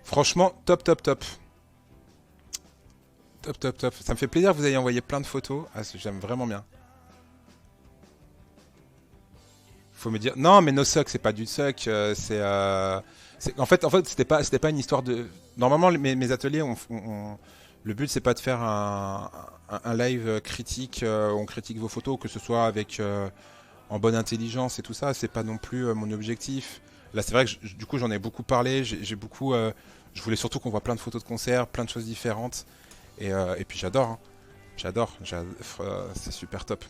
Franchement, top, top, top. Top, top, top. Ça me fait plaisir que vous ayez envoyé plein de photos. Ah, j'aime vraiment bien. Faut me dire. Non, mais no suck, c'est pas du suck. En fait, c'était pas une histoire de. Normalement, mes ateliers, le but, c'est pas de faire un live critique. On critique vos photos, que ce soit avec en bonne intelligence et tout ça. C'est pas non plus mon objectif. Là, c'est vrai que du coup, j'en ai beaucoup parlé. J'ai beaucoup. Je voulais surtout qu'on voit plein de photos de concerts, plein de choses différentes. Et puis j'adore. Hein. J'adore. C'est super top.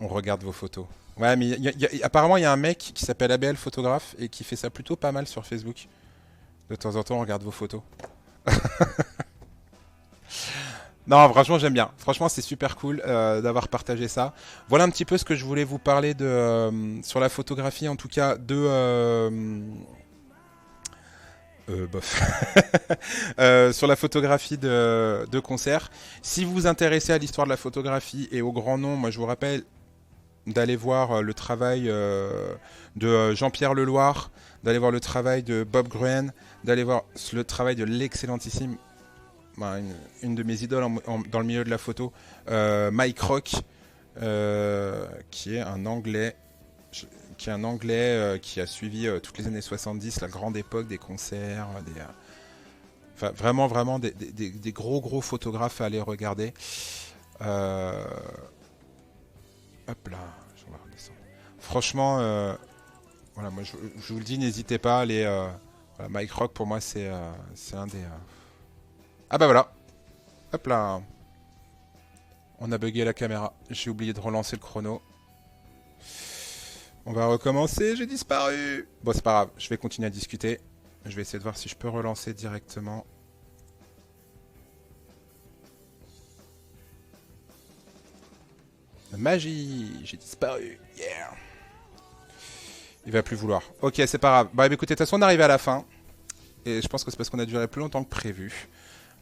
On regarde vos photos. Ouais, mais apparemment, il y a un mec qui s'appelle ABL Photographe et qui fait ça plutôt pas mal sur Facebook. De temps en temps, on regarde vos photos. Non, franchement, j'aime bien. Franchement, c'est super cool d'avoir partagé ça. Voilà un petit peu ce que je voulais vous parler sur la photographie, en tout cas, bof. Sur la photographie de concert. Si vous vous intéressez à l'histoire de la photographie et au grand nom, moi, je vous rappelle d'aller voir le travail de Jean-Pierre Leloir, d'aller voir le travail de Bob Gruen, d'aller voir le travail de l'excellentissime, une de mes idoles dans le milieu de la photo, Mike Rock, qui est un Anglais, qui a suivi toutes les années 70, la grande époque des concerts, enfin, vraiment des gros photographes à aller regarder. Hop là, on va redescendre. Franchement, voilà, moi je vous le dis, n'hésitez pas à aller. Voilà, Mike Rock pour moi c'est un des. Ah bah voilà, hop là, on a bugué la caméra. J'ai oublié de relancer le chrono. On va recommencer, j'ai disparu. Bon, c'est pas grave, je vais continuer à discuter. Je vais essayer de voir si je peux relancer directement. Magie, j'ai disparu. Yeah. Il va plus vouloir. Ok, c'est pas grave. Bah écoutez, de toute façon, on arrive à la fin. Et je pense que c'est parce qu'on a duré plus longtemps que prévu.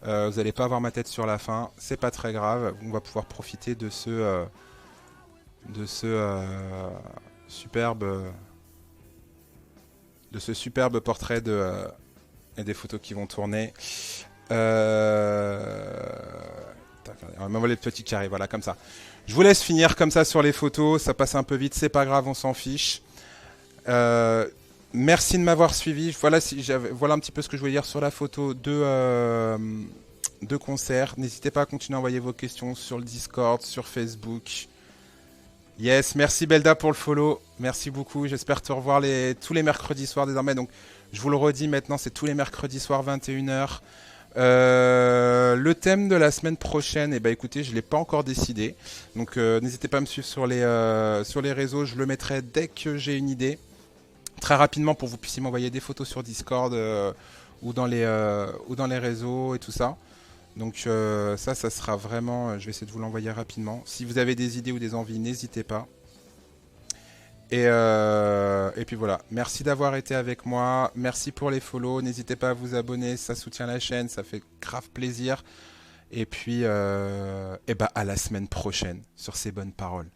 Vous n'allez pas avoir ma tête sur la fin. C'est pas très grave. On va pouvoir profiter de ce superbe portrait et des photos qui vont tourner. On va m'envoyer le petit carré, voilà, comme ça. Je vous laisse finir comme ça sur les photos. Ça passe un peu vite, c'est pas grave, on s'en fiche. Merci de m'avoir suivi. Voilà un petit peu ce que je voulais dire sur la photo de concert. N'hésitez pas à continuer à envoyer vos questions sur le Discord, sur Facebook. Yes, merci Belda pour le follow. Merci beaucoup. J'espère te revoir tous les mercredis soirs désormais. Donc, je vous le redis maintenant, c'est tous les mercredis soirs 21h. Le thème de la semaine prochaine, écoutez, je ne l'ai pas encore décidé. Donc, n'hésitez pas à me suivre sur les réseaux. Je le mettrai dès que j'ai une idée. Très rapidement pour que vous puissiez m'envoyer des photos sur Discord ou dans les réseaux et tout ça. Donc ça sera vraiment... Je vais essayer de vous l'envoyer rapidement. Si vous avez des idées ou des envies, n'hésitez pas. Et puis voilà. Merci d'avoir été avec moi. Merci pour les follow. N'hésitez pas à vous abonner. Ça soutient la chaîne. Ça fait grave plaisir. Et puis à la semaine prochaine sur ces bonnes paroles.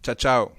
Ciao, ciao.